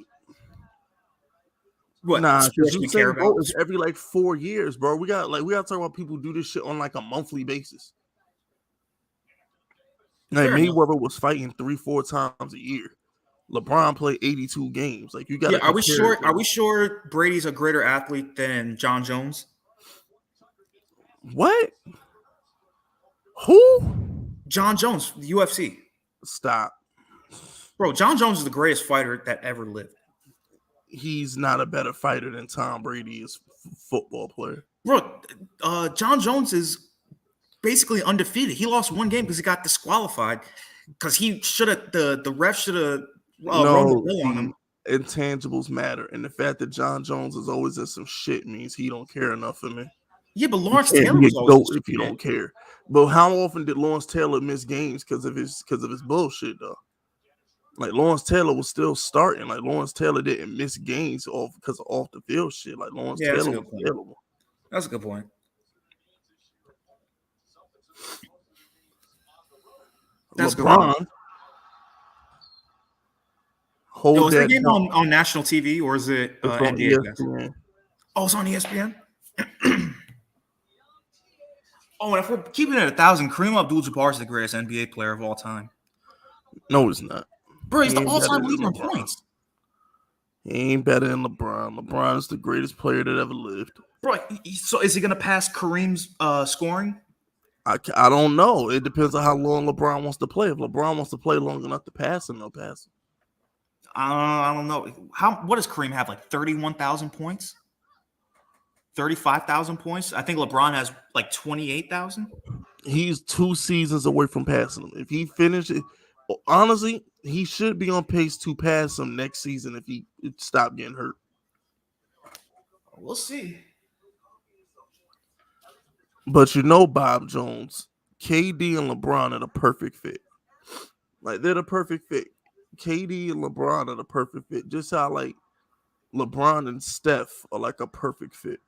What because sports we care Usain about? Bolt is every like 4 years, bro. We got to talk about people who do this shit on like a monthly basis. Like Fair enough. Mayweather was fighting 3-4 times a year. LeBron played 82 games. Like you got to. Yeah, are we sure? Are we sure Brady's a greater athlete than John Jones? What? Who? John Jones, the UFC. Stop. Bro, John Jones is the greatest fighter that ever lived. He's not a better fighter than Tom Brady is football player. Bro, John Jones is basically undefeated. He lost one game because he got disqualified because he should have the ref should have run the ball on him. Intangibles matter, and the fact that John Jones is always in some shit means he don't care enough for me. Yeah, but Lawrence Taylor was always if you don't care. But how often did Lawrence Taylor miss games because of his bullshit though? Like Lawrence Taylor was still starting. Like Lawrence Taylor didn't miss games because of off the field shit. Like Lawrence Taylor was available. That's a good point. That's LeBron. Yo, is the game on national TV or is it NBA? Oh, it's on ESPN. Oh, and if we're keeping it at 1,000, Kareem Abdul-Jabbar is the greatest NBA player of all time. No, he's not. Bro, he's the all-time leader in points. He ain't better than LeBron. LeBron is the greatest player that ever lived. Bro, so is he going to pass Kareem's scoring? I don't know. It depends on how long LeBron wants to play. If LeBron wants to play long enough to pass him, he'll pass him. I don't know. What does Kareem have? Like 31,000 points? 35,000 points? I think LeBron has like 28,000. He's 2 seasons away from passing him. If he finishes, honestly, he should be on pace to pass him next season if he stopped getting hurt. We'll see. But you know, Bob Jones, KD and LeBron are the perfect fit. Like they're the perfect fit. KD and LeBron are the perfect fit. Just how like LeBron and Steph are like a perfect fit.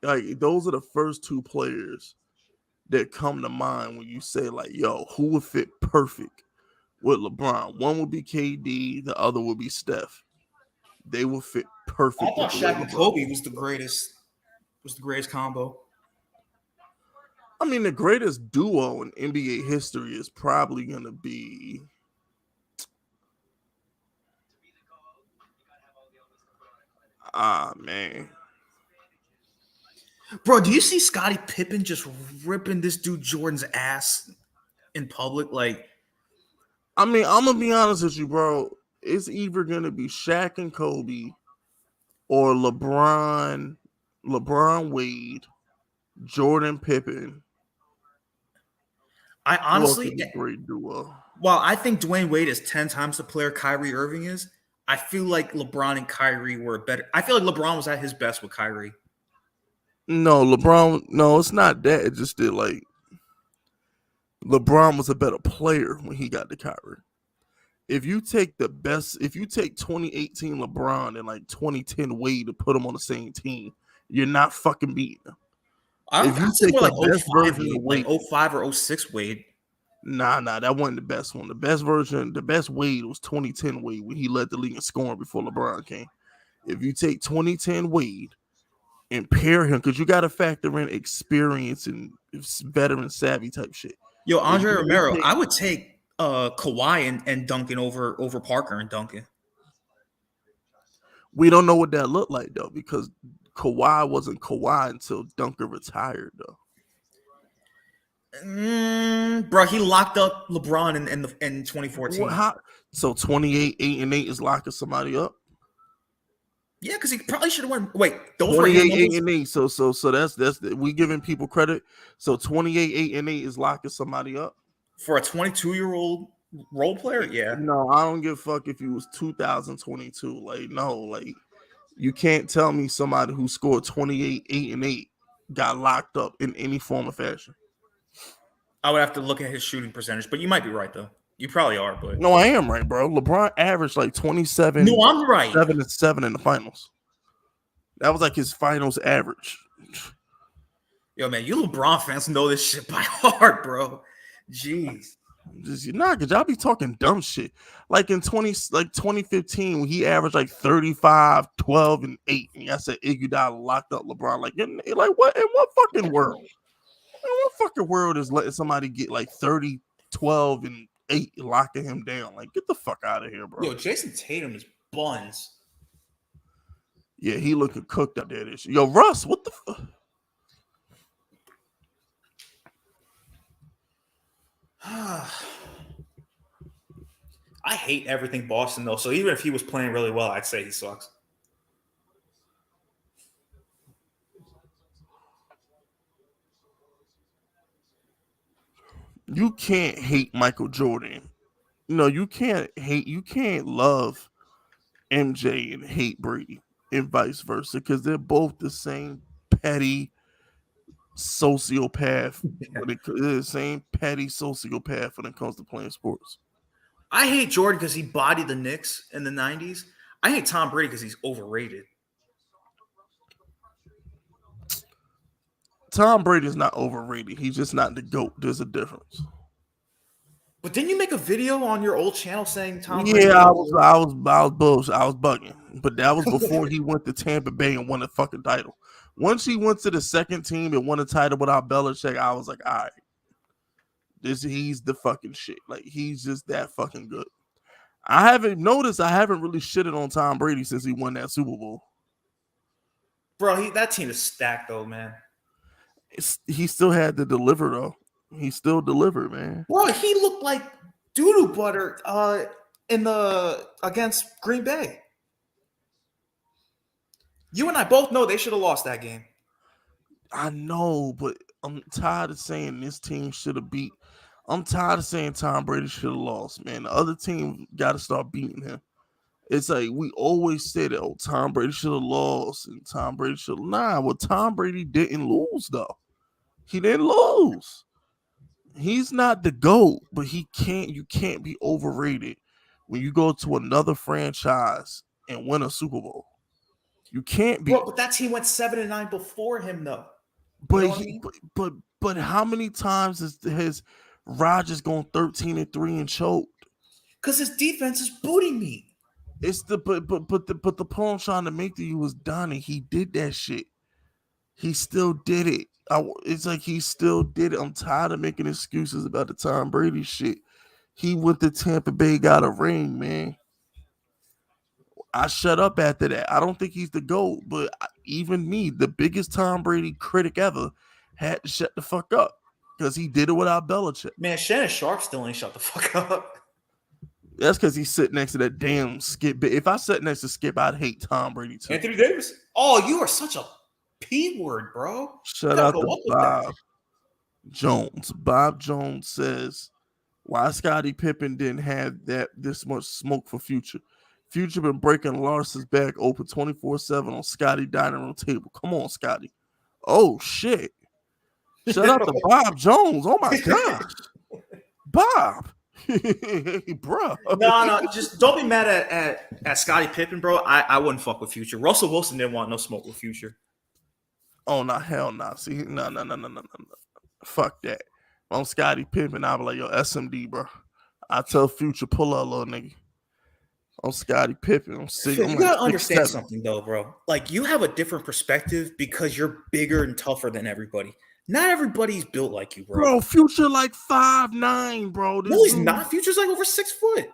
Like those are the first 2 players that come to mind when you say like, yo, who would fit perfect with LeBron? One would be KD, the other would be Steph. They will fit perfect. I thought Shaq and Kobe was the greatest combo. I mean, the greatest duo in NBA history is probably going to be man. Bro, do you see Scottie Pippen just ripping this dude Jordan's ass in public? Like, I mean, I'm gonna be honest with you, bro. It's either gonna be Shaq and Kobe or LeBron Wade, Jordan Pippen. I honestly, great duo. While I think Dwayne Wade is 10 times the player Kyrie Irving is, I feel like LeBron and Kyrie were better. I feel like LeBron was at his best with Kyrie. No, LeBron. No, it's not that. It just did like LeBron was a better player when he got to Kyrie. If you take 2018 LeBron and like 2010 Wade to put them on the same team, you're not fucking beating them. If you take the best version of Wade, like 05 or 06 Wade. Nah, that wasn't the best one. The best Wade was 2010 Wade when he led the league in scoring before LeBron came. If you take 2010 Wade and pair him, because you got to factor in experience and veteran savvy type shit. Yo, Andre Romero, I would take Kawhi and Duncan over Parker and Duncan. We don't know what that looked like though, because Kawhi wasn't Kawhi until Duncan retired though. Bro, he locked up LeBron in 2014. So 28, 8-8 is locking somebody up. Yeah, because he probably should have won. Wait, those were his 28, numbers? 8-8. So that's we giving people credit. So 28, 8-8 is locking somebody up. For a 22-year-old role player, yeah. No, I don't give a fuck if he was 2022. Like, no, like you can't tell me somebody who scored 28, 8-8 got locked up in any form or fashion. I would have to look at his shooting percentage, but you might be right though. You probably are, but No, I am right, bro. LeBron averaged like 27, no, I'm right. 7-7 in the finals. That was like his finals average. Yo, man, you LeBron fans know this shit by heart, bro. Jeez. Just because y'all be talking dumb shit. Like in 2015, when he averaged like 35, 12, and 8. And I said Iguodala locked up LeBron. Like what in what fucking world? In what fucking world is letting somebody get like 30, 12, and 8 locking him down? Like, get the fuck out of here, bro. Yo, Jason Tatum is buns. Yeah, he looking cooked up there this year. Yo, Russ, what the fuck? I hate everything Boston though. So even if he was playing really well, I'd say he sucks. You can't hate Michael Jordan. No, you can't love MJ and hate Brady and vice versa because they're both the same petty sociopath. They're the same petty sociopath when it comes to playing sports. I hate Jordan because he bodied the Knicks in the 90s. I hate Tom Brady because he's overrated. Tom Brady's not overrated. He's just not the GOAT. There's a difference. But didn't you make a video on your old channel saying Tom Brady? Yeah, I was bullshit. I was bugging. But that was before he went to Tampa Bay and won a fucking title. Once he went to the second team and won a title without Belichick, I was like, all right. He's the fucking shit. Like, he's just that fucking good. I haven't really shitted on Tom Brady since he won that Super Bowl. Bro, that team is stacked though, man. He still had to deliver though. He still delivered, man. Bro, he looked like doo-doo butter against Green Bay. You and I both know they should have lost that game. I know, but I'm tired of saying this team should have beat. I'm tired of saying Tom Brady should have lost, man. The other team got to start beating him. It's like we always say that, oh, Tom Brady should have lost and Tom Brady should have. Nah, well, Tom Brady didn't lose, though. He didn't lose. He's not the GOAT, but you can't be overrated when you go to another franchise and win a Super Bowl. You can't be. Bro, but that team went 7-9 before him, though. But but how many times has Rodgers gone 13-3 and choked? Because his defense is booting me. It's the but the point I'm trying to make to you was Donnie. He did that shit. He still did it. It's like he still did it. I'm tired of making excuses about the Tom Brady shit. He went to Tampa Bay, got a ring, man. I shut up after that. I don't think he's the GOAT, but even me, the biggest Tom Brady critic ever, had to shut the fuck up because he did it without Belichick. Man, Shannon Sharp still ain't shut the fuck up. That's because he's sitting next to that damn Skip. If I sat next to Skip, I'd hate Tom Brady too. Anthony Davis. Oh, you are such a P word, bro. Shut out to Bob Jones. Bob Jones says, why Scottie Pippen didn't have this much smoke for Future. Future been breaking Larson's back open 24/7 on Scotty dining room table. Come on, Scotty. Oh shit. Shout out to Bob Jones. Oh my gosh. Bob. Bro. No, just don't be mad at Scottie Pippen, bro. I wouldn't fuck with Future. Russell Wilson didn't want no smoke with Future. Oh no, hell no. See, no. Fuck that. On Scottie Pippen, I'll be like, yo, SMD, bro. I tell Future, pull up, little nigga. On Scottie Pippen, you gotta understand something though, bro. Like, you have a different perspective because you're bigger and tougher than everybody. Not everybody's built like you, bro. Bro, Future like 5'9", bro. No, he's not. Future's like over 6 foot.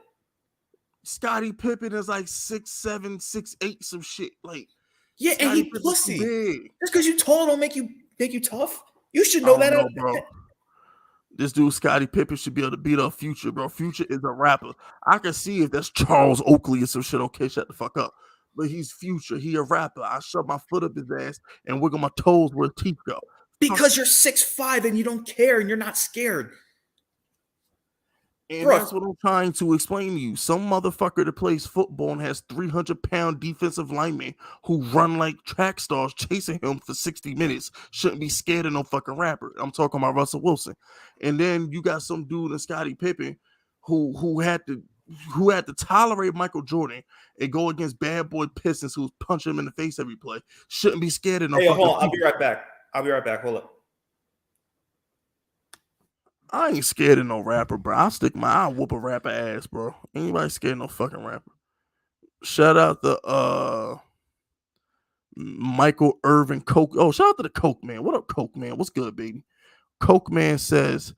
Scottie Pippen is like 6'7", 6'8", some shit. Like, yeah, Scottie and he pussy. Just because you tall don't make you tough. You should know that, bro. This dude Scottie Pippen should be able to beat up Future, bro. Future is a rapper. I can see if that's Charles Oakley or some shit. Okay, shut the fuck up. But he's Future. He a rapper. I shove my foot up his ass and wiggle my toes where teeth go. Because you're 6'5" and you don't care and you're not scared. And Bro. that's what I'm trying to explain to you. Some motherfucker that plays football and has 300-pound defensive linemen who run like track stars chasing him for 60 minutes shouldn't be scared of no fucking rapper. I'm talking about Russell Wilson. And then you got some dude in Scottie Pippen who had to tolerate Michael Jordan and go against bad boy Pistons who's punching him in the face every play. Shouldn't be scared of no fucking Hold on. I'll be right back. Hold up. I ain't scared of no rapper, bro. I'll whoop a rapper ass, bro. Anybody scared of no fucking rapper. Shout out to Michael Irvin Coke. Oh, shout out to the Coke Man. What up, Coke Man? What's good, baby? Coke Man says,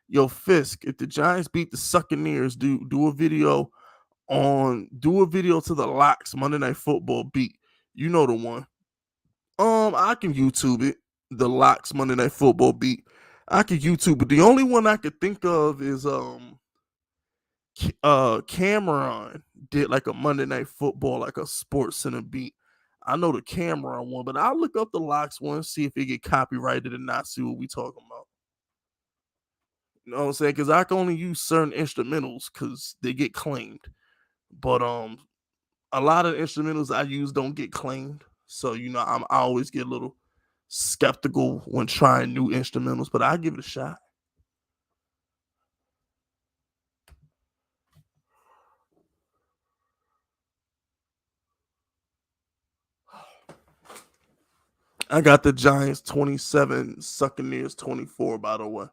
yo, Fisk, if the Giants beat the Succaneers, do a video to the Locks Monday Night Football beat. You know the one. I can YouTube it. The Locks Monday Night Football beat. I could YouTube it. The only one I could think of is Cameron did like a Monday Night Football, like a Sports Center beat. I know the Cameron one, but I'll look up the Locks one, see if it get copyrighted or not, see what we talking about. You know what I'm saying? Because I can only use certain instrumentals because they get claimed. But a lot of instrumentals I use don't get claimed. So, I always get a little skeptical when trying new instrumentals, but I give it a shot. I got the Giants 27, Succaneers 24, by the way.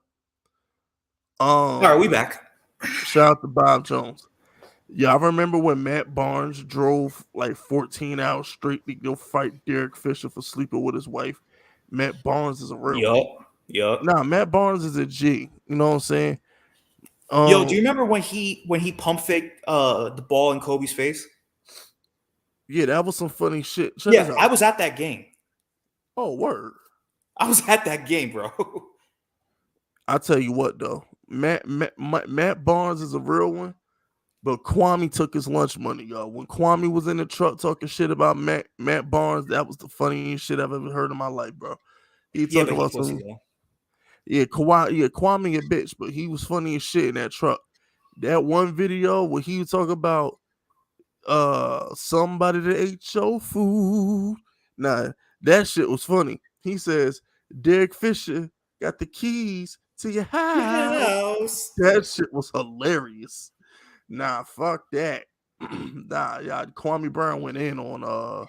All right, we back. Shout out to Bob Jones. Yeah, I remember when Matt Barnes drove like 14 hours straight to go fight Derek Fisher for sleeping with his wife. Matt Barnes is a real Yup. Nah, Matt Barnes is a G. You know what I'm saying? Yo, do you remember when he pump faked the ball in Kobe's face? Yeah, that was some funny shit. I was at that game. Oh, word. I was at that game, bro. I'll tell you what, though. Matt Barnes is a real one, but Kwame took his lunch money, y'all. When Kwame was in the truck talking shit about Matt Barnes, that was the funniest shit I've ever heard in my life, bro. He talking about some... Kwame a bitch, but he was funny as shit in that truck. That one video where he was talking about somebody that ate your food. Nah, that shit was funny. He says, Derek Fisher got the keys to your house. That shit was hilarious. Nah, fuck that. Kwame Brown went in on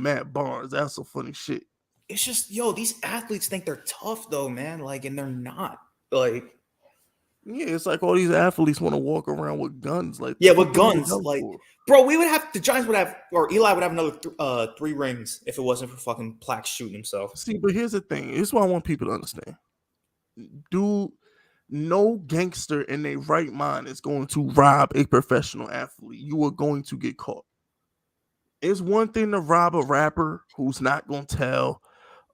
Matt Barnes. That's some funny shit. It's just, these athletes think they're tough though, man. Like, and they're not. Like, yeah, it's like all these athletes want to walk around with guns. Like, with guns. Like, bro, the Giants would have, or Eli would have another 3 rings if it wasn't for fucking Plaque shooting himself. See, but here's the thing. Here's what I want people to understand. Dude, no gangster in their right mind is going to rob a professional athlete. You are going to get caught. It's one thing to rob a rapper who's not going to tell.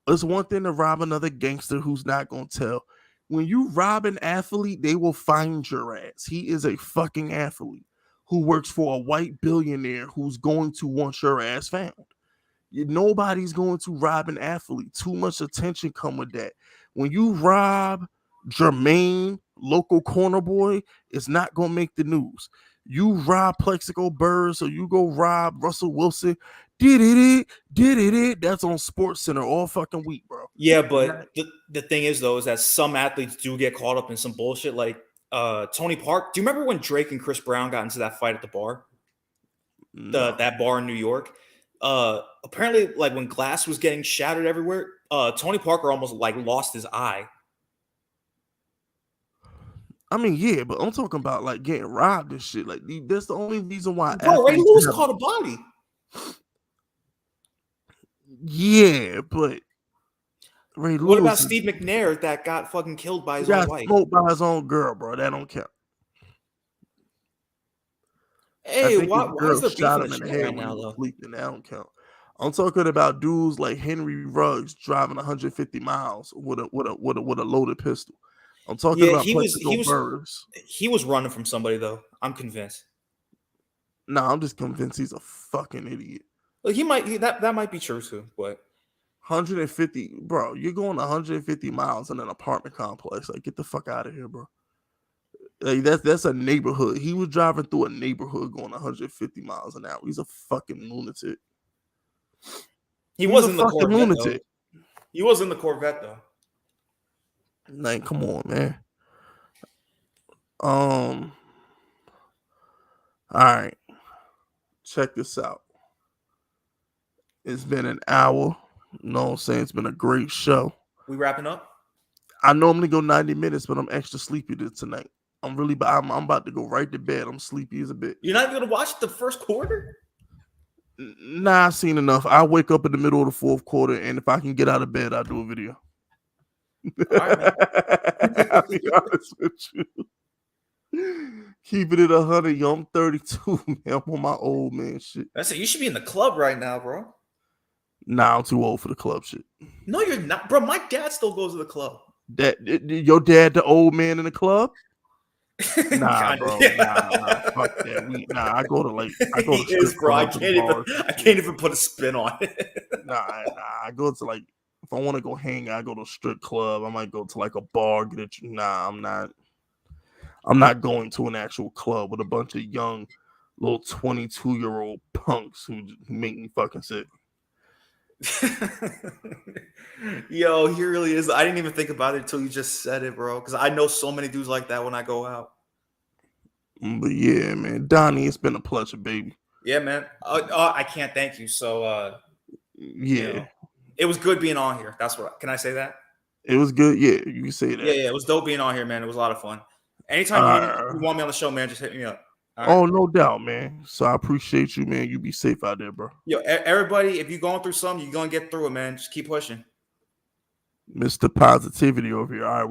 It's one thing to rob another gangster who's not going to tell. When you rob an athlete, they will find your ass. He is a fucking athlete who works for a white billionaire who's going to want your ass found. Nobody's going to rob an athlete. Too much attention come with that. When you rob Jermaine, local corner boy, it's not going to make the news. You rob Plexico Burrs or you go rob Russell Wilson, did it. That's on Sports Center all fucking week, bro. Yeah, but the thing is, though, is that some athletes do get caught up in some bullshit. Like Tony Park. Do you remember when Drake and Chris Brown got into that fight at the bar? No. That bar in New York? Apparently, like when glass was getting shattered everywhere, Tony Parker almost like lost his eye. I mean, yeah, but I'm talking about like getting robbed and shit. Like that's the only reason why. Bro, Ray Lewis caught a body. Yeah, but Ray Lewis. What about Steve McNair that got fucking killed by his own wife? Smoked by his own girl, bro. That don't count. Hey, why is there beef in the head right now, though? That don't count. I'm talking about dudes like Henry Ruggs driving 150 miles with a loaded pistol. I'm talking Yeah, about Plexico Burrs. he was running from somebody though. I'm convinced. Nah, I'm just convinced he's a fucking idiot. Like that might be true too, but 150, bro. You're going 150 miles in an apartment complex. Like, get the fuck out of here, bro. Like, that's a neighborhood. He was driving through a neighborhood going 150 miles an hour. He's a fucking lunatic. he was in the Corvette though. He was in the Corvette though. Like, come on, man. All right. Check this out. It's been an hour. You know what I'm saying? It's been a great show. We wrapping up? I normally go 90 minutes, but I'm extra sleepy tonight. I'm about to go right to bed. I'm sleepy as a bitch. You're not going to watch the first quarter? Nah, I've seen enough. I wake up in the middle of the fourth quarter, and if I can get out of bed, I'll do a video. All right, man. I'll be honest with you. Keeping it 100, yo, I'm 32, man. I'm on my old man shit. That's it. You should be in the club right now, bro. Nah, I'm too old for the club shit. No, you're not, bro. My dad still goes to the club. Your dad, the old man in the club? Nah, bro. Nah, fuck that. I go to He is, bro. I can't even put a spin on it. Nah, I go to like, if I want to go hang, I go to a strip club. I might go to like a bar. I'm not going to an actual club with a bunch of young, little 22-year-old punks who make me fucking sick. Yo, he really is. I didn't even think about it until you just said it, bro. Because I know so many dudes like that when I go out. But yeah, man, Donnie, it's been a pleasure, baby. Yeah, man. I can't thank you. So, yeah, it was good being on here. That's what. Can I say that? It was good. Yeah, you can say that. Yeah, it was dope being on here, man. It was a lot of fun. Anytime you want me on the show, man, just hit me up. Right. Oh, no doubt, man. So I appreciate you, man. You be safe out there, bro. Yo, everybody, if you're going through something, you're going to get through it, man. Just keep pushing. Mr. Positivity over here. All right.